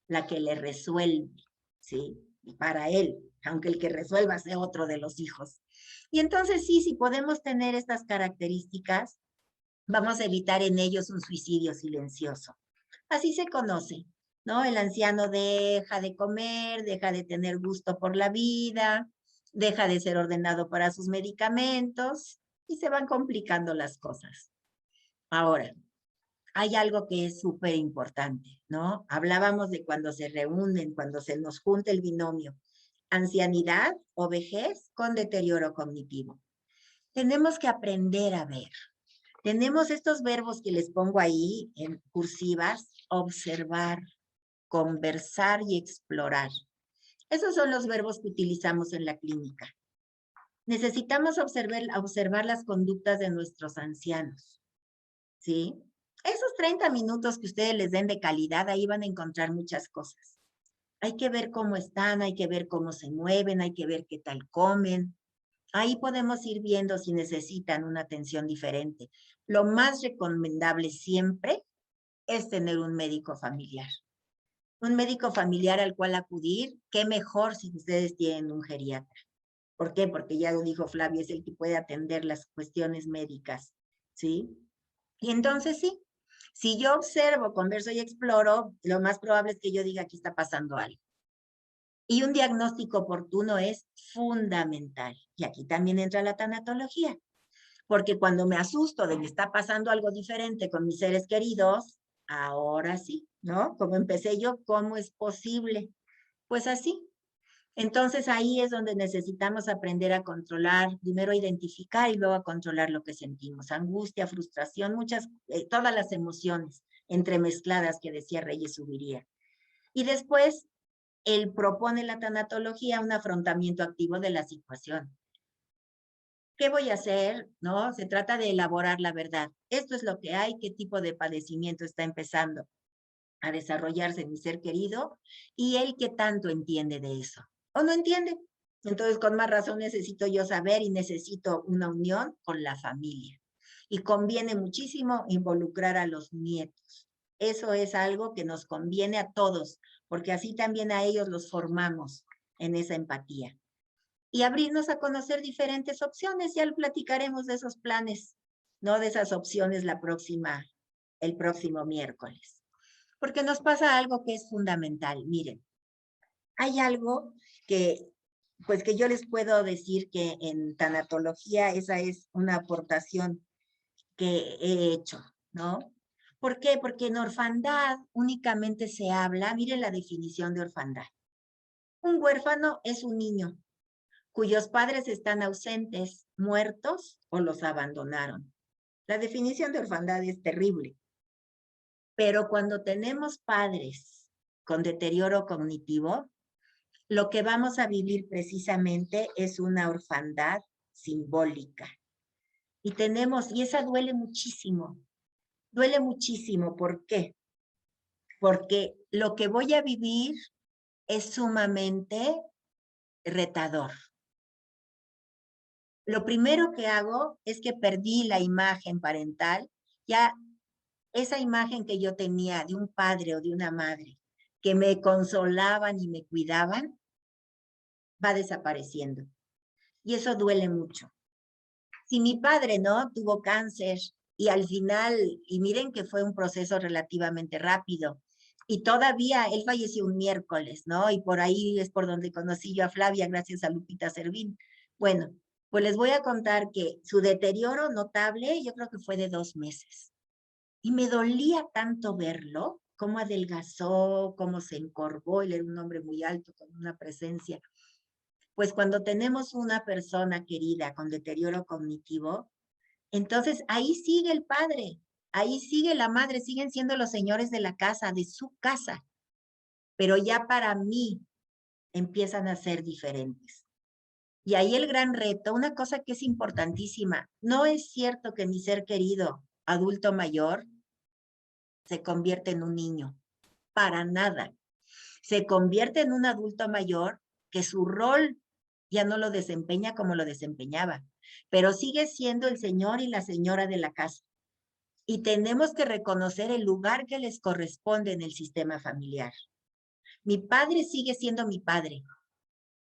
la que le resuelve, ¿sí? Para él, aunque el que resuelva sea otro de los hijos. Y entonces sí, si podemos tener estas características, vamos a evitar en ellos un suicidio silencioso. Así se conoce, ¿no? El anciano deja de comer, deja de tener gusto por la vida, deja de ser ordenado para sus medicamentos y se van complicando las cosas. Ahora, hay algo que es súper importante, ¿no? Hablábamos de cuando se reúnen, cuando se nos junta el binomio, ancianidad o vejez con deterioro cognitivo. Tenemos que aprender a ver. Tenemos estos verbos que les pongo ahí en cursivas, observar, conversar y explorar. Esos son los verbos que utilizamos en la clínica. Necesitamos observar las conductas de nuestros ancianos, ¿sí? Esos 30 minutos que ustedes les den de calidad, ahí van a encontrar muchas cosas. Hay que ver cómo están, hay que ver cómo se mueven, hay que ver qué tal comen. Ahí podemos ir viendo si necesitan una atención diferente. Lo más recomendable siempre es tener un médico familiar. Un médico familiar al cual acudir, qué mejor si ustedes tienen un geriatra. ¿Por qué? Porque ya lo dijo Flavio, es el que puede atender las cuestiones médicas, ¿sí? Y entonces sí, si yo observo, converso y exploro, lo más probable es que yo diga aquí está pasando algo. Y un diagnóstico oportuno es fundamental. Y aquí también entra la tanatología. Porque cuando me asusto de que está pasando algo diferente con mis seres queridos, ahora sí, ¿no? Como empecé yo, ¿cómo es posible? Pues así. Entonces ahí es donde necesitamos aprender a controlar, primero a identificar y luego a controlar lo que sentimos. Angustia, frustración, todas las emociones entremezcladas que decía Reyes Subiría. Y después, él propone la tanatología un afrontamiento activo de la situación. ¿Qué voy a hacer? ¿No? Se trata de elaborar la verdad. Esto es lo que hay, qué tipo de padecimiento está empezando a desarrollarse en mi ser querido y él qué tanto entiende de eso. ¿O no entiende? Entonces, con más razón necesito yo saber y necesito una unión con la familia. Y conviene muchísimo involucrar a los nietos. Eso es algo que nos conviene a todos, porque así también a ellos los formamos en esa empatía. Y abrirnos a conocer diferentes opciones. Ya platicaremos de esos planes, no de esas opciones el próximo miércoles. Porque nos pasa algo que es fundamental. Miren, hay algo que pues que yo les puedo decir que en tanatología esa es una aportación que he hecho, ¿no? ¿Por qué? Porque en orfandad únicamente se habla, miren la definición de orfandad. Un huérfano es un niño cuyos padres están ausentes, muertos o los abandonaron. La definición de orfandad es terrible. Pero cuando tenemos padres con deterioro cognitivo, lo que vamos a vivir precisamente es una orfandad simbólica. Y esa duele muchísimo. Duele muchísimo. ¿Por qué? Porque lo que voy a vivir es sumamente retador. Lo primero que hago es que perdí la imagen parental, ya esa imagen que yo tenía de un padre o de una madre que me consolaban y me cuidaban, va desapareciendo. Y eso duele mucho. Si mi padre, ¿no?, tuvo cáncer y al final, y miren que fue un proceso relativamente rápido, y todavía él falleció un miércoles, ¿no? Y por ahí es por donde conocí yo a Flavia, gracias a Lupita Servín. Bueno, pues les voy a contar que su deterioro notable, yo creo que fue de 2 meses. Y me dolía tanto verlo, cómo adelgazó, cómo se encorvó, él era un hombre muy alto, con una presencia. Pues cuando tenemos una persona querida con deterioro cognitivo, entonces ahí sigue el padre, ahí sigue la madre, siguen siendo los señores de la casa, de su casa, pero ya para mí empiezan a ser diferentes. Y ahí el gran reto, una cosa que es importantísima, no es cierto que mi ser querido, adulto mayor, se convierte en un niño, para nada. Se convierte en un adulto mayor que su rol ya no lo desempeña como lo desempeñaba, pero sigue siendo el señor y la señora de la casa. Y tenemos que reconocer el lugar que les corresponde en el sistema familiar. Mi padre sigue siendo mi padre,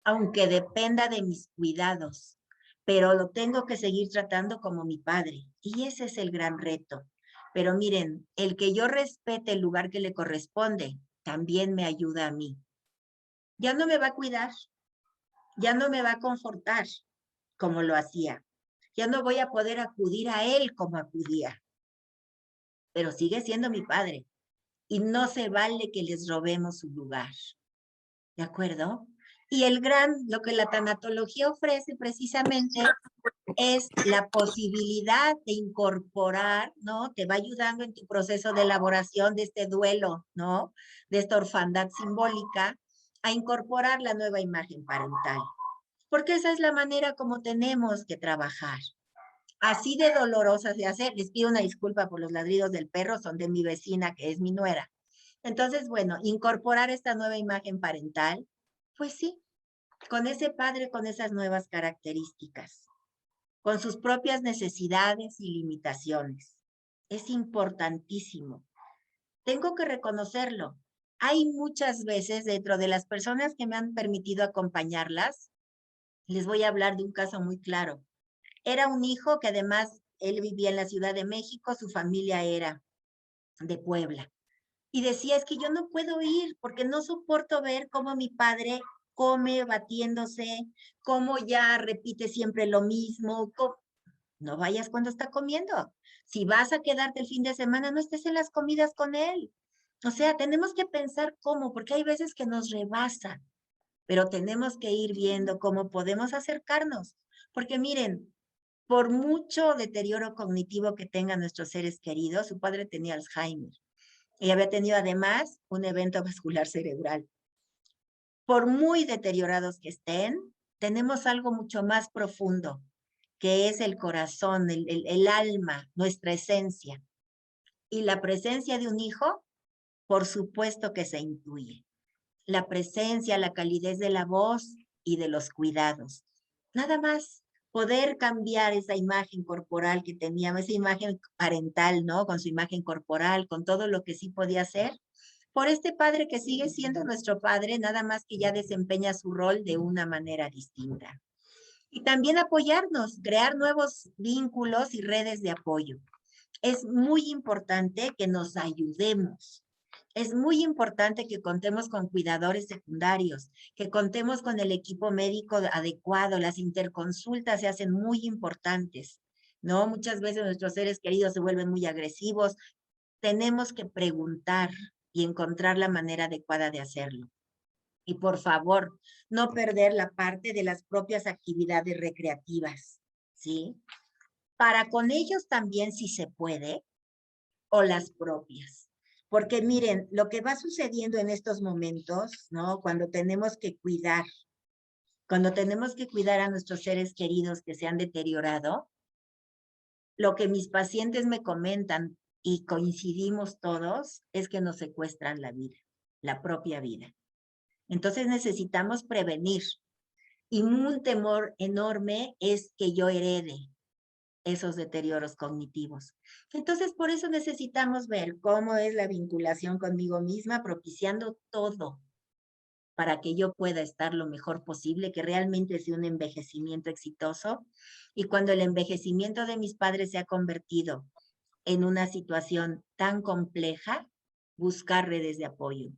aunque dependa de mis cuidados, pero lo tengo que seguir tratando como mi padre. Y ese es el gran reto. Pero miren, el que yo respete el lugar que le corresponde, también me ayuda a mí. Ya no me va a cuidar, ya no me va a confortar como lo hacía. Ya no voy a poder acudir a él como acudía, pero sigue siendo mi padre y no se vale que les robemos su lugar. ¿De acuerdo? Y lo que la tanatología ofrece precisamente es la posibilidad de incorporar, ¿no? Te va ayudando en tu proceso de elaboración de este duelo, ¿no? De esta orfandad simbólica, a incorporar la nueva imagen parental. Porque esa es la manera como tenemos que trabajar. Así de dolorosas de hacer. Les pido una disculpa por los ladridos del perro, son de mi vecina, que es mi nuera. Entonces, bueno, incorporar esta nueva imagen parental, pues sí, con ese padre con esas nuevas características, con sus propias necesidades y limitaciones. Es importantísimo. Tengo que reconocerlo. Hay muchas veces dentro de las personas que me han permitido acompañarlas, les voy a hablar de un caso muy claro. Era un hijo que además él vivía en la Ciudad de México, su familia era de Puebla. Y decía, es que yo no puedo ir porque no soporto ver cómo mi padre come batiéndose, cómo ya repite siempre lo mismo. No vayas cuando está comiendo. Si vas a quedarte el fin de semana, no estés en las comidas con él. O sea, tenemos que pensar cómo, porque hay veces que nos rebasan, pero tenemos que ir viendo cómo podemos acercarnos. Porque miren, por mucho deterioro cognitivo que tengan nuestros seres queridos, su padre tenía Alzheimer y había tenido además un evento vascular cerebral. Por muy deteriorados que estén, tenemos algo mucho más profundo, que es el corazón, el alma, nuestra esencia. Y la presencia de un hijo, por supuesto que se intuye. La presencia, la calidez de la voz y de los cuidados. Nada más poder cambiar esa imagen corporal que teníamos, esa imagen parental, ¿no? Con su imagen corporal, con todo lo que sí podía hacer, por este padre que sigue siendo nuestro padre, nada más que ya desempeña su rol de una manera distinta. Y también apoyarnos, crear nuevos vínculos y redes de apoyo. Es muy importante que nos ayudemos, Es muy importante que contemos con cuidadores secundarios, que contemos con el equipo médico adecuado. Las interconsultas se hacen muy importantes, ¿no? Muchas veces nuestros seres queridos se vuelven muy agresivos. Tenemos que preguntar y encontrar la manera adecuada de hacerlo. Y por favor, no perder la parte de las propias actividades recreativas, ¿sí? Para con ellos también, si se puede, o las propias. Porque miren, lo que va sucediendo en estos momentos, ¿no? Cuando tenemos que cuidar a nuestros seres queridos que se han deteriorado, lo que mis pacientes me comentan y coincidimos todos es que nos secuestran la vida, la propia vida. Entonces necesitamos prevenir. Y un temor enorme es que yo herede esos deterioros cognitivos. Entonces, por eso necesitamos ver cómo es la vinculación conmigo misma, propiciando todo para que yo pueda estar lo mejor posible, que realmente sea un envejecimiento exitoso. Y cuando el envejecimiento de mis padres se ha convertido en una situación tan compleja, buscar redes de apoyo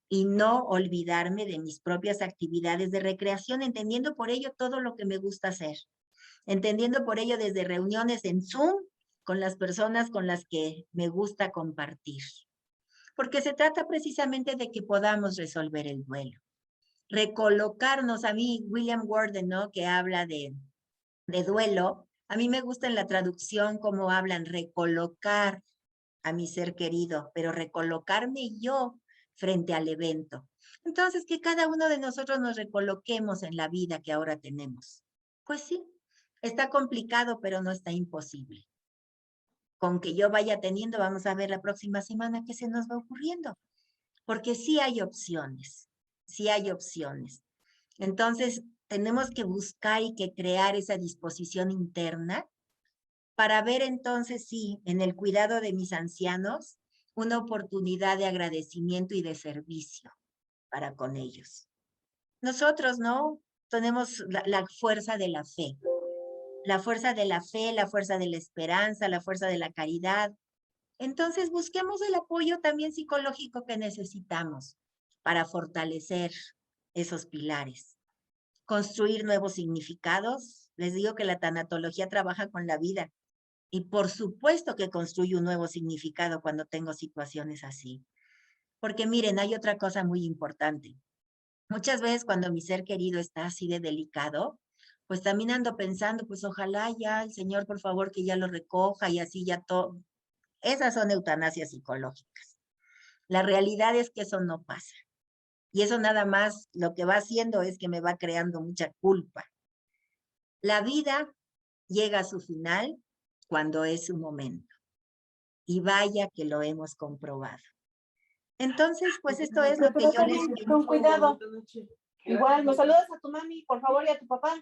y no olvidarme de mis propias actividades de recreación, entendiendo por ello todo lo que me gusta hacer, entendiendo por ello desde reuniones en Zoom con las personas con las que me gusta compartir. Porque se trata precisamente de que podamos resolver el duelo. Recolocarnos, a mí William Worden, ¿no? Que habla de duelo, a mí me gusta en la traducción cómo hablan, recolocar a mi ser querido, pero recolocarme yo frente al evento. Entonces, que cada uno de nosotros nos recoloquemos en la vida que ahora tenemos. Pues sí, está complicado, pero no está imposible. Con que yo vaya teniendo, vamos a ver la próxima semana qué se nos va ocurriendo. Porque sí hay opciones, sí hay opciones. Entonces, tenemos que buscar y que crear esa disposición interna para ver entonces, sí, en el cuidado de mis ancianos, una oportunidad de agradecimiento y de servicio para con ellos. Nosotros, ¿no? Tenemos la fuerza de la fe. La fuerza de la fe, la fuerza de la esperanza, la fuerza de la caridad. Entonces, busquemos el apoyo también psicológico que necesitamos para fortalecer esos pilares. Construir nuevos significados. Les digo que la tanatología trabaja con la vida. Y por supuesto que construyo un nuevo significado cuando tengo situaciones así. Porque miren, hay otra cosa muy importante. Muchas veces cuando mi ser querido está así de delicado, pues también ando pensando, pues ojalá ya el Señor, por favor, que ya lo recoja y así ya todo. Esas son eutanasias psicológicas. La realidad es que eso no pasa. Y eso nada más lo que va haciendo es que me va creando mucha culpa. La vida llega a su final cuando es su momento. Y vaya que lo hemos comprobado. Entonces, pues esto es lo que yo les... Con cuidado. Igual, ¿me saludas a tu mami, por favor, y a tu papá?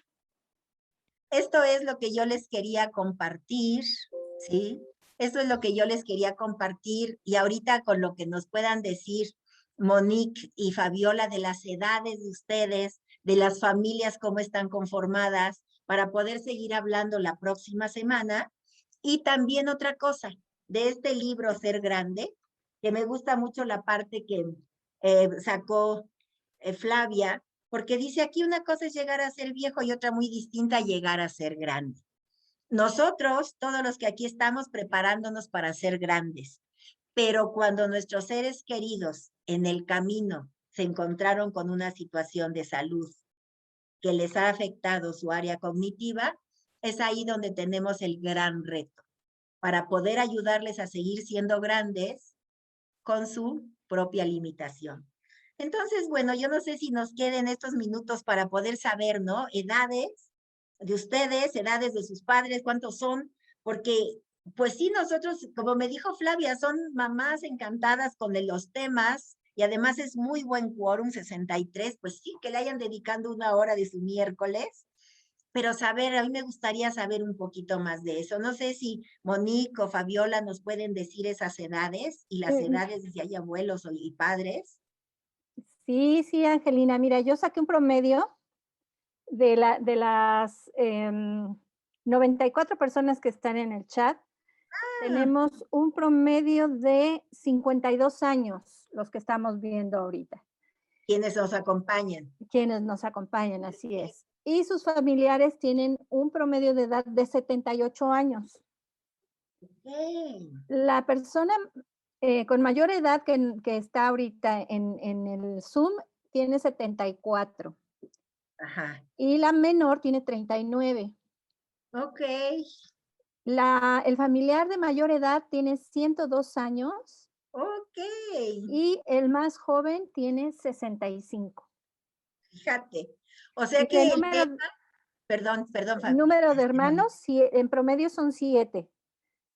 Esto es lo que yo les quería compartir, ¿sí? Esto es lo que yo les quería compartir y ahorita con lo que nos puedan decir Monique y Fabiola de las edades de ustedes, de las familias, cómo están conformadas, para poder seguir hablando la próxima semana. Y también otra cosa, de este libro Ser Grande, que me gusta mucho la parte que sacó Flavia, porque dice aquí una cosa es llegar a ser viejo y otra muy distinta llegar a ser grande. Nosotros, todos los que aquí estamos preparándonos para ser grandes, pero cuando nuestros seres queridos en el camino se encontraron con una situación de salud que les ha afectado su área cognitiva, es ahí donde tenemos el gran reto para poder ayudarles a seguir siendo grandes con su propia limitación. Entonces, bueno, yo no sé si nos queden estos minutos para poder saber, ¿no? Edades de ustedes, edades de sus padres, cuántos son, porque pues sí, nosotros, como me dijo Flavia, son mamás encantadas con los temas y además es muy buen quórum, 63, pues sí, que le hayan dedicado una hora de su miércoles, pero saber, a mí me gustaría saber un poquito más de eso. No sé si Monique o Fabiola nos pueden decir esas edades y las edades de si hay abuelos y padres. Sí, sí, Angelina. Mira, yo saqué un promedio de las 94 personas que están en el chat. tenemos un promedio de 52 años, los que estamos viendo ahorita, Quienes nos acompañan. quienes nos acompañan, así es. Y sus familiares tienen un promedio de edad de 78 años. Ok. La persona con mayor edad que está ahorita en el Zoom tiene 74 Ajá. y la menor tiene 39. Ok. El familiar de mayor edad tiene 102 años Ok. y el más joven tiene 65. Fíjate. O sea Y que el el tema, perdón, Fabi. número de hermanos, en promedio son 7.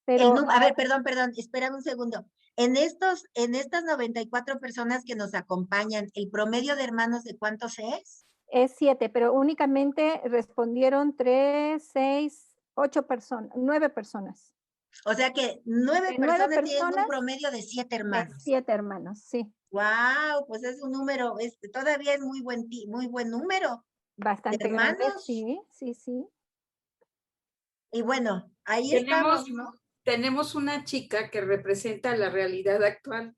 Pero A ver, perdón, espérame un segundo. En estas 94 personas que nos acompañan, ¿el promedio de hermanos de cuántos es? es 7, pero únicamente respondieron 3, 6, 8 personas, 9 personas. O sea que 9 De 9 personas tienen un personas, promedio de 7 de hermanos. 7 hermanos, sí. Wow, pues es un número, todavía es muy buen número de Bastante grande, hermanos. sí, sí, sí. Y bueno, ahí Tenemos, estamos, ¿no? tenemos una chica que representa la realidad actual.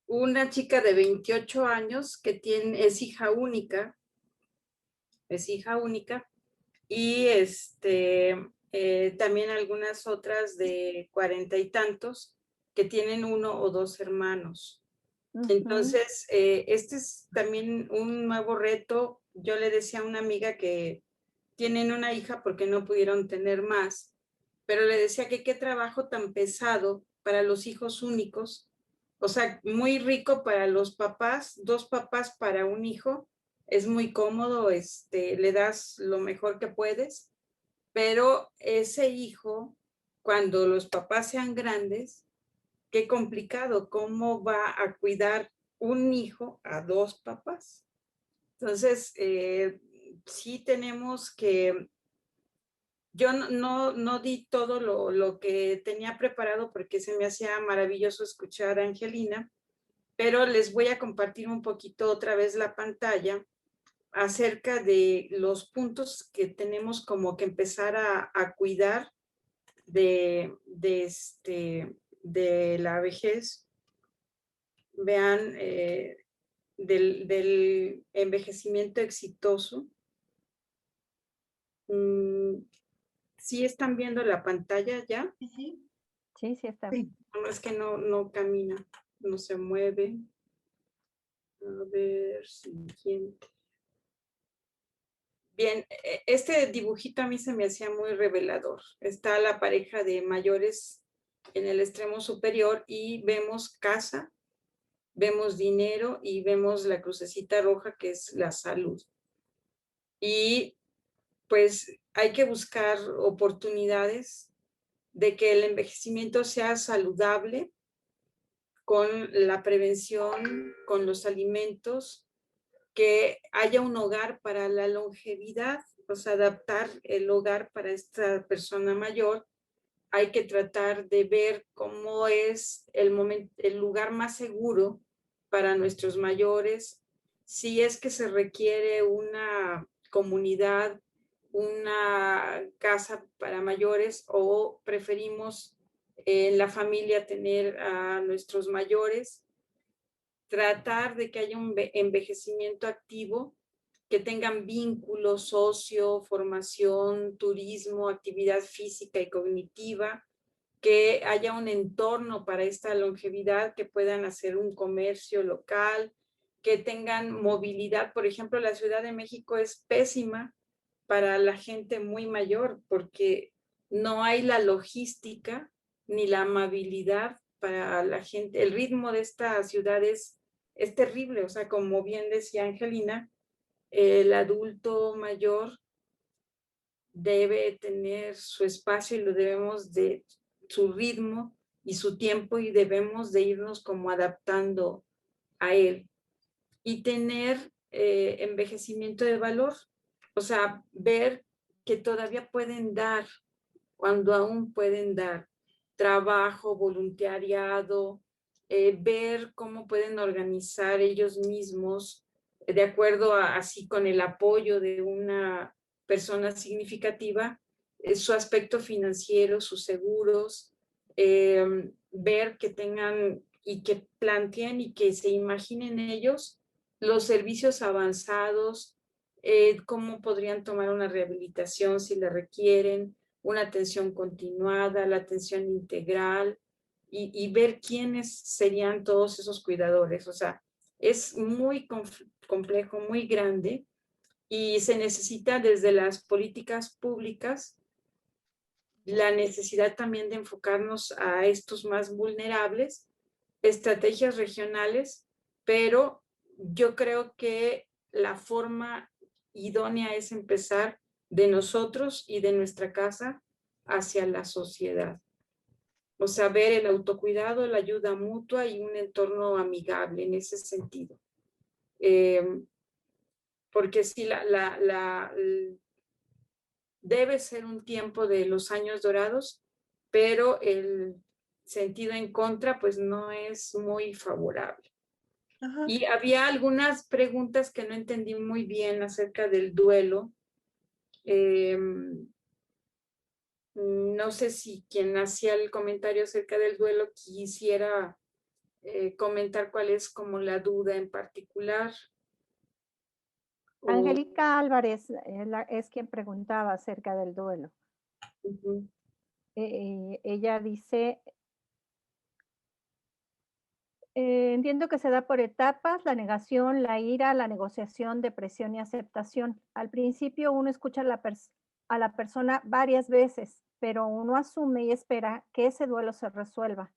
Una chica de 28 años que es hija única. Es hija única. Y también algunas otras de 40 y tantos que tienen 1 o 2 hermanos. Entonces, este es también un nuevo reto. Yo le decía a una amiga que tienen una hija porque no pudieron tener más, pero le decía que qué trabajo tan pesado para los hijos únicos, o sea, muy rico para los papás, 2 papás para un hijo, es muy cómodo, le das lo mejor que puedes, pero ese hijo, cuando los papás sean grandes, qué complicado, ¿cómo va a cuidar un hijo a 2 papás? Entonces, sí tenemos que, yo no di todo lo que tenía preparado porque se me hacía maravilloso escuchar a Angelina, pero les voy a compartir un poquito otra vez la pantalla acerca de los puntos que tenemos como que empezar a cuidar de la vejez. Vean, del envejecimiento exitoso. ¿Sí están viendo la pantalla ya? Sí. Sí, sí está. Sí. No, es que no camina, no se mueve. A ver, siguiente. Bien, este dibujito a mí se me hacía muy revelador. Está la pareja de mayores en el extremo superior y vemos casa, vemos dinero y vemos la crucecita roja que es la salud. Y pues hay que buscar oportunidades de que el envejecimiento sea saludable con la prevención, con los alimentos, que haya un hogar para la longevidad, o sea, adaptar el hogar para esta persona mayor. Hay que tratar de ver cómo es el lugar más seguro para nuestros mayores, si es que se requiere una comunidad, una casa para mayores o preferimos en la familia tener a nuestros mayores, tratar de que haya un envejecimiento activo, que tengan vínculos, socio, formación, turismo, actividad física y cognitiva, que haya un entorno para esta longevidad, que puedan hacer un comercio local, que tengan movilidad. Por ejemplo, la Ciudad de México es pésima para la gente muy mayor porque no hay la logística ni la amabilidad para la gente. El ritmo de esta ciudad es terrible, o sea, como bien decía Angelina, el adulto mayor debe tener su espacio y lo debemos de su ritmo y su tiempo y debemos de irnos como adaptando a él y tener envejecimiento de valor, o sea, ver que todavía pueden dar cuando aún pueden dar trabajo, voluntariado, ver cómo pueden organizar ellos mismos de acuerdo así con el apoyo de una persona significativa, su aspecto financiero, sus seguros, ver que tengan y que planteen y que se imaginen ellos los servicios avanzados, cómo podrían tomar una rehabilitación si la requieren, una atención continuada, la atención integral, y ver quiénes serían todos esos cuidadores. O sea, es muy complejo, muy grande, y se necesita desde las políticas públicas la necesidad también de enfocarnos a estos más vulnerables, estrategias regionales, pero yo creo que la forma idónea es empezar de nosotros y de nuestra casa hacia la sociedad. O sea, ver el autocuidado, la ayuda mutua y un entorno amigable en ese sentido. Porque sí, debe ser un tiempo de los años dorados, pero el sentido en contra pues no es muy favorable. Ajá. Y había algunas preguntas que no entendí muy bien acerca del duelo. No sé si quien hacía el comentario acerca del duelo quisiera comentar cuál es como la duda en particular. Angélica Álvarez es quien preguntaba acerca del duelo. Uh-huh. Ella dice, entiendo que se da por etapas, la negación, la ira, la negociación, depresión y aceptación. Al principio uno escucha a la persona varias veces, pero uno asume y espera que ese duelo se resuelva,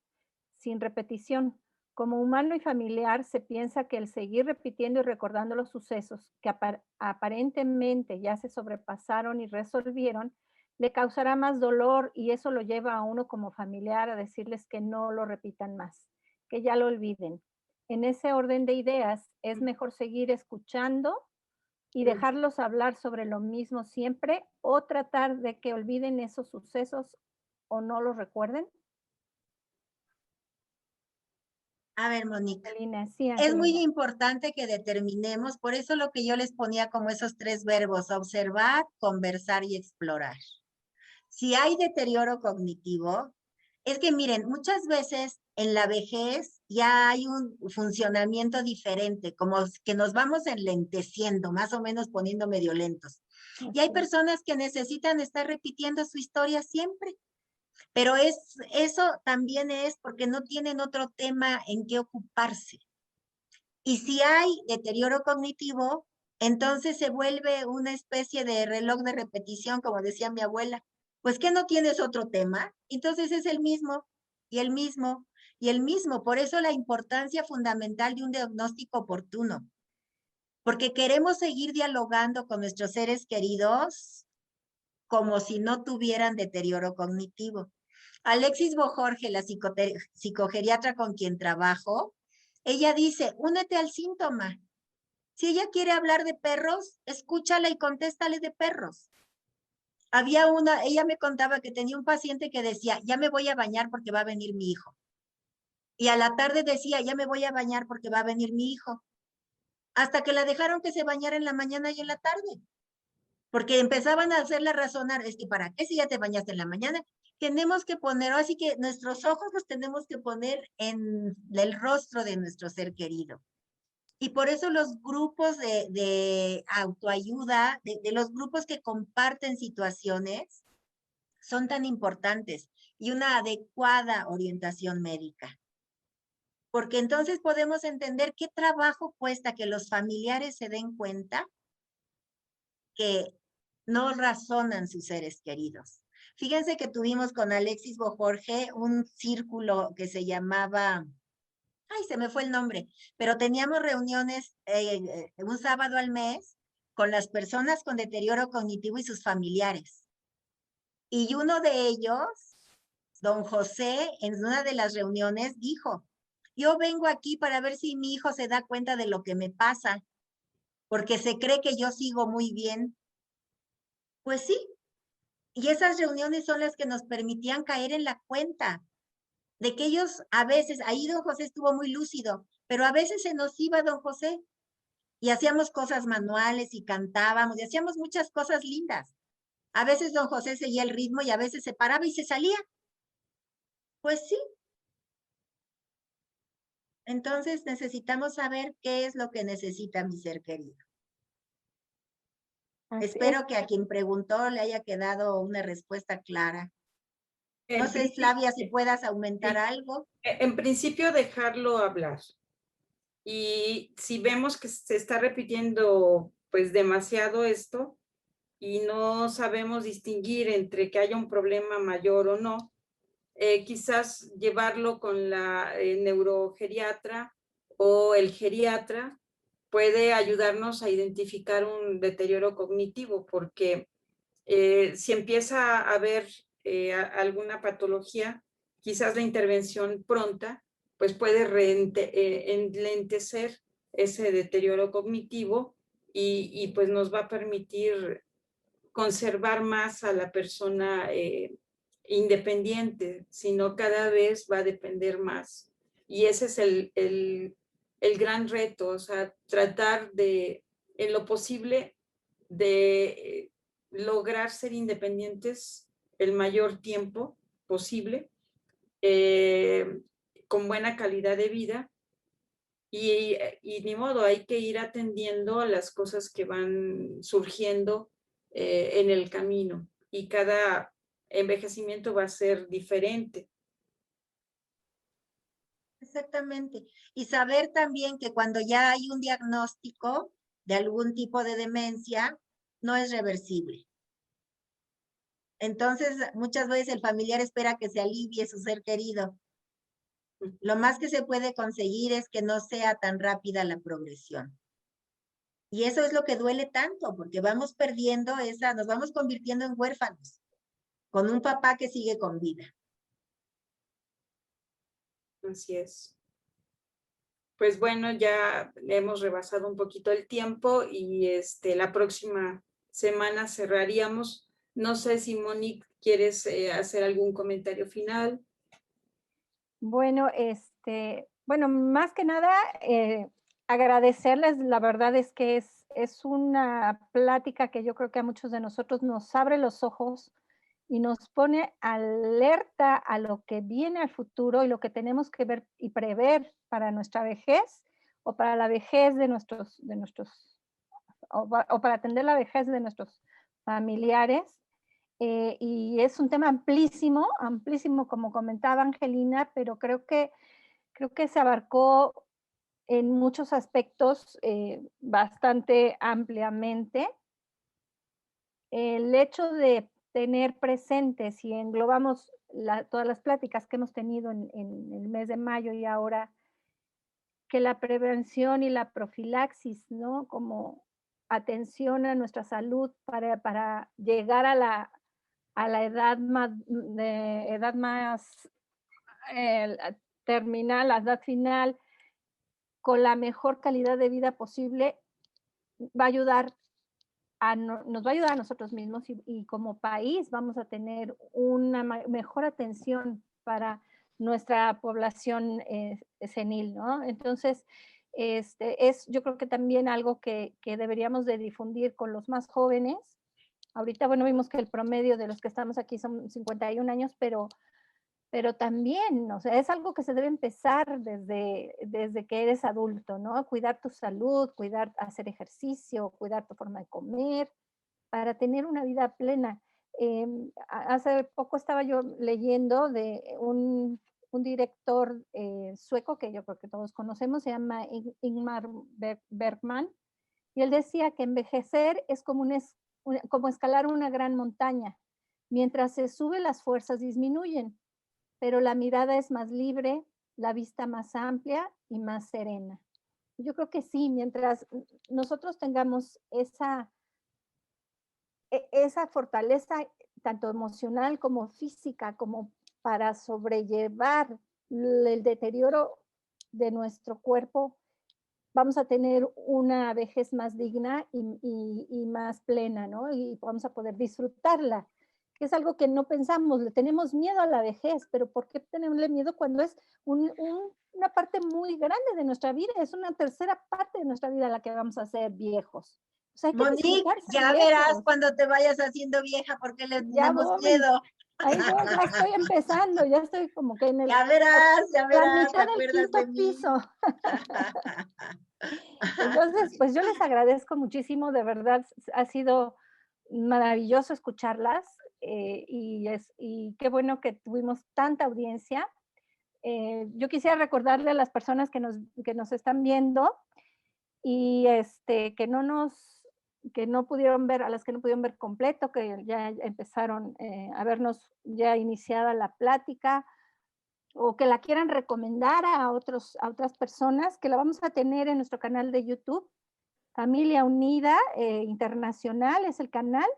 sin repetición. Como humano y familiar, se piensa que el seguir repitiendo y recordando los sucesos que aparentemente ya se sobrepasaron y resolvieron, le causará más dolor, y eso lo lleva a uno como familiar a decirles que no lo repitan más, que ya lo olviden. En ese orden de ideas, es mejor seguir escuchando y dejarlos hablar sobre lo mismo siempre, o tratar de que olviden esos sucesos o no los recuerden. A ver, Mónica, Angelina, sí, es muy Angelina. importante que determinemos, por eso lo que yo les ponía como esos 3 verbos: observar, conversar y explorar. Si hay deterioro cognitivo, es que miren, muchas veces en la vejez ya hay un funcionamiento diferente, como que nos vamos enlenteciendo, más o menos poniendo medio lentos. Y hay personas que necesitan estar repitiendo su historia siempre, pero eso también es porque no tienen otro tema en qué ocuparse. Y si hay deterioro cognitivo, entonces se vuelve una especie de reloj de repetición, como decía mi abuela. Pues que no tienes otro tema, entonces es el mismo, y el mismo, y el mismo. Por eso la importancia fundamental de un diagnóstico oportuno, porque queremos seguir dialogando con nuestros seres queridos como si no tuvieran deterioro cognitivo. Alexis Bojorge, la psicogeriatra con quien trabajo, ella dice, únete al síntoma. Si ella quiere hablar de perros, escúchala y contéstale de perros. Ella me contaba que tenía un paciente que decía, ya me voy a bañar porque va a venir mi hijo. Y a la tarde decía, ya me voy a bañar porque va a venir mi hijo. Hasta que la dejaron que se bañara en la mañana y en la tarde. Porque empezaban a hacerla razonar, es que ¿para qué si ya te bañaste en la mañana? Tenemos que poner, así que nuestros ojos los tenemos que poner en el rostro de nuestro ser querido. Y por eso los grupos de autoayuda, de los grupos que comparten situaciones, son tan importantes, y una adecuada orientación médica. Porque entonces podemos entender qué trabajo cuesta que los familiares se den cuenta que no razonan sus seres queridos. Fíjense que tuvimos con Alexis Bojorge un círculo que se llamaba, se me fue el nombre, pero teníamos reuniones un sábado al mes con las personas con deterioro cognitivo y sus familiares. Y uno de ellos, don José, en una de las reuniones dijo, yo vengo aquí para ver si mi hijo se da cuenta de lo que me pasa, porque se cree que yo sigo muy bien. Pues sí, y esas reuniones son las que nos permitían caer en la cuenta de que ellos a veces, ahí don José estuvo muy lúcido, pero a veces se nos iba don José y hacíamos cosas manuales y cantábamos y hacíamos muchas cosas lindas. A veces don José seguía el ritmo y a veces se paraba y se salía. Pues sí. Entonces necesitamos saber qué es lo que necesita mi ser querido. Así es. Espero que a quien preguntó le haya quedado una respuesta clara. No En sé, principio- Flavia, si puedas aumentar sí. algo. En principio, dejarlo hablar. Y si vemos que se está repitiendo pues demasiado esto y no sabemos distinguir entre que haya un problema mayor o no, quizás llevarlo con la neurogeriatra o el geriatra puede ayudarnos a identificar un deterioro cognitivo, porque si empieza a haber alguna patología, quizás la intervención pronta pues puede enlentecer ese deterioro cognitivo y pues nos va a permitir conservar más a la persona independiente, sino cada vez va a depender más. Y ese es el gran reto, o sea, tratar de, en lo posible, de lograr ser independientes el mayor tiempo posible, con buena calidad de vida. Y ni modo, hay que ir atendiendo a las cosas que van surgiendo en el camino. Y cada envejecimiento va a ser diferente. Exactamente. Y saber también que cuando ya hay un diagnóstico de algún tipo de demencia, no es reversible. Entonces, muchas veces el familiar espera que se alivie su ser querido. Lo más que se puede conseguir es que no sea tan rápida la progresión. Y eso es lo que duele tanto, porque vamos perdiendo nos vamos convirtiendo en huérfanos, con un papá que sigue con vida. Así es. Pues bueno, ya hemos rebasado un poquito el tiempo y la próxima semana cerraríamos. No sé si Monique quieres hacer algún comentario final. Bueno, bueno, más que nada, agradecerles, la verdad es que es una plática que yo creo que a muchos de nosotros nos abre los ojos y nos pone alerta a lo que viene al futuro y lo que tenemos que ver y prever para nuestra vejez o para la vejez de nuestros o para atender la vejez de nuestros familiares. Y es un tema amplísimo, amplísimo, como comentaba Angelina, pero creo que se abarcó en muchos aspectos bastante ampliamente. El hecho de tener presentes, si englobamos todas las pláticas que hemos tenido en el mes de mayo y ahora, que la prevención y la profilaxis, ¿no? Como atención a nuestra salud para llegar a la edad más terminal, la edad final, con la mejor calidad de vida posible, va a ayudar nos va a ayudar a nosotros mismos y como país vamos a tener una mejor atención para nuestra población senil, ¿no? Entonces, yo creo que también algo que deberíamos de difundir con los más jóvenes. Ahorita, bueno, vimos que el promedio de los que estamos aquí son 51 años, pero también, o sea, es algo que se debe empezar desde que eres adulto, ¿no? Cuidar tu salud, hacer ejercicio, cuidar tu forma de comer, para tener una vida plena. Hace poco estaba yo leyendo de un director sueco que yo creo que todos conocemos, se llama Ingmar Bergman, y él decía que envejecer es como escalar una gran montaña. Mientras se sube, las fuerzas disminuyen, pero la mirada es más libre, la vista más amplia y más serena. Yo creo que sí, mientras nosotros tengamos esa fortaleza, tanto emocional como física, como para sobrellevar el deterioro de nuestro cuerpo, vamos a tener una vejez más digna y más plena, ¿no? Y vamos a poder disfrutarla, que es algo que no pensamos, le tenemos miedo a la vejez, pero ¿por qué tenerle miedo cuando es una parte muy grande de nuestra vida? Es una tercera parte de nuestra vida la que vamos a ser viejos. O sea, hay que Monique, disfrutar ser ya verás viejos. cuando te vayas haciendo vieja porque le Ya tenemos voy. miedo. Ahí yo ya estoy empezando, ya estoy como que en el, Ya la verás, ¿te mitad del acuerdas de quinto mí? piso. Entonces, pues yo les agradezco muchísimo, de verdad, ha sido maravilloso escucharlas y qué bueno que tuvimos tanta audiencia. Yo quisiera recordarle a las personas que nos están viendo y que no pudieron ver, a las que no pudieron ver completo, que ya empezaron a vernos ya iniciada la plática, o que la quieran recomendar a otras personas, que la vamos a tener en nuestro canal de YouTube. Familia Unida Internacional es el canal,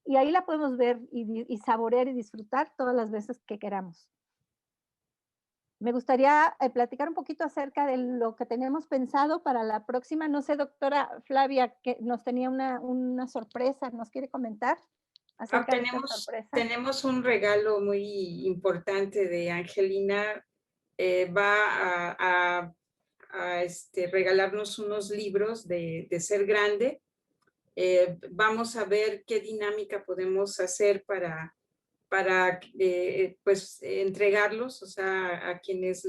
y ahí la podemos ver y saborear y disfrutar todas las veces que queramos. Me gustaría platicar un poquito acerca de lo que tenemos pensado para la próxima. No sé, doctora Flavia, que nos tenía una sorpresa, ¿nos quiere comentar acerca de esta sorpresa? Tenemos un regalo muy importante de Angelina. Va a regalarnos unos libros de Ser Grande. Vamos a ver qué dinámica podemos hacer para pues entregarlos, o sea, a quienes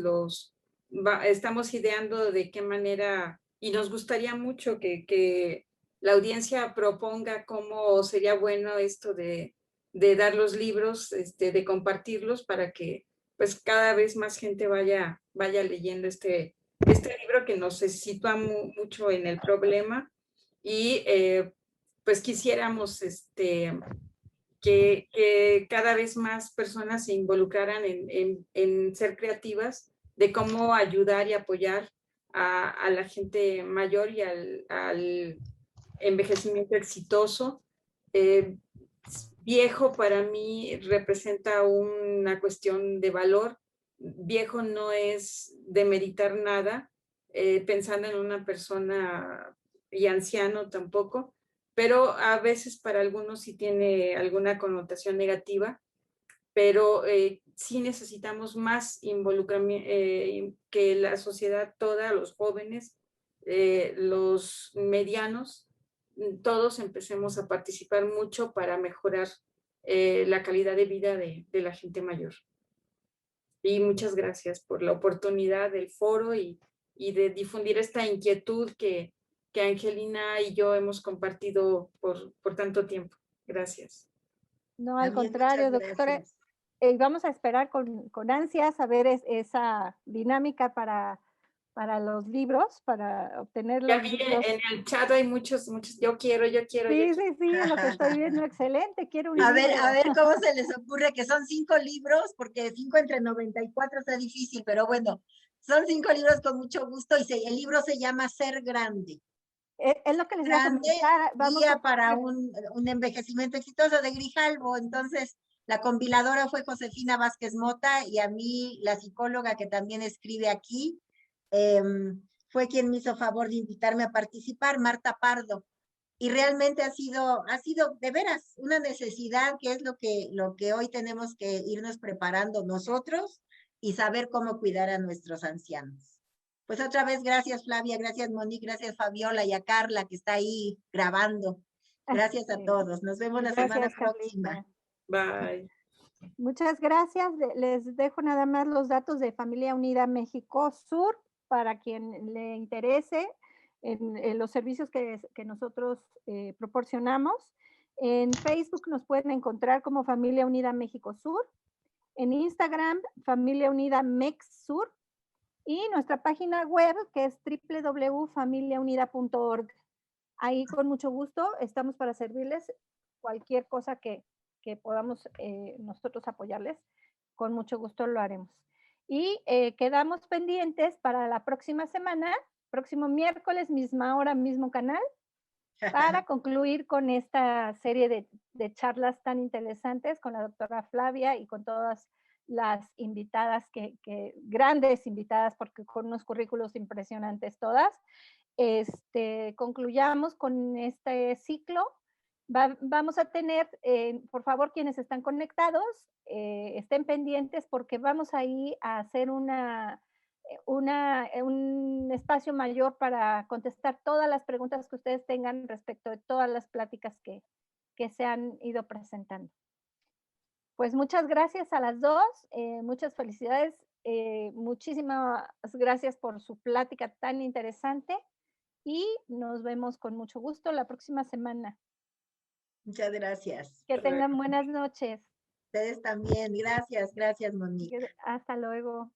estamos ideando de qué manera, y nos gustaría mucho que la audiencia proponga cómo sería bueno esto de dar los libros, de compartirlos para que pues cada vez más gente vaya leyendo este libro que nos sitúa mucho en el problema y pues quisiéramos que cada vez más personas se involucraran en ser creativas de cómo ayudar y apoyar a la gente mayor y al envejecimiento exitoso. Viejo para mí representa una cuestión de valor. Viejo no es demeritar nada, pensando en una persona y anciano tampoco, pero a veces para algunos sí tiene alguna connotación negativa, pero sí necesitamos más involucramiento, que la sociedad toda, los jóvenes, los medianos, todos empecemos a participar mucho para mejorar la calidad de vida de la gente mayor. Y muchas gracias por la oportunidad del foro y de difundir esta inquietud que Angelina y yo hemos compartido por tanto tiempo. Gracias. No, al También contrario, muchas doctora. gracias. Vamos a esperar con ansias a ver esa dinámica para los libros, para obtener Ya los vi libros. en el chat hay muchos, yo quiero. Sí, lo que estoy viendo, excelente, quiero un A libro. ver cómo se les ocurre que son 5 libros, porque 5 entre 94 está difícil, pero bueno, son 5 libros con mucho gusto y el libro se llama Ser Grande. Es lo que les iba a Grande, comentar. guía para un envejecimiento exitoso de Grijalbo. Entonces, la compiladora fue Josefina Vázquez Mota y a mí, la psicóloga que también escribe aquí, fue quien me hizo favor de invitarme a participar, Marta Pardo. Y realmente ha sido de veras una necesidad, que es lo que hoy tenemos que irnos preparando nosotros y saber cómo cuidar a nuestros ancianos. Pues otra vez, gracias Flavia, gracias Monique, gracias Fabiola y a Carla que está ahí grabando. Gracias a todos. Nos vemos la semana próxima. Bye. Muchas gracias. Les dejo nada más los datos de Familia Unida México Sur para quien le interese en los servicios que nosotros proporcionamos. En Facebook nos pueden encontrar como Familia Unida México Sur. En Instagram, Familia Unida Mex Sur. Y nuestra página web, que es www.familiaunida.org. Ahí con mucho gusto estamos para servirles cualquier cosa que podamos nosotros apoyarles, con mucho gusto lo haremos. Y quedamos pendientes para la próxima semana, próximo miércoles, misma hora, mismo canal, para concluir con esta serie de charlas tan interesantes con la doctora Flavia y con todas las invitadas, grandes invitadas, porque con unos currículos impresionantes todas. Concluyamos con este ciclo. Vamos a tener, por favor, quienes están conectados, estén pendientes porque vamos ahí a hacer un espacio mayor para contestar todas las preguntas que ustedes tengan respecto de todas las pláticas que se han ido presentando. Pues muchas gracias a las dos, muchas felicidades, muchísimas gracias por su plática tan interesante y nos vemos con mucho gusto la próxima semana. Muchas gracias. Que tengan buenas noches. Ustedes también. Gracias, gracias, Monique. Hasta luego.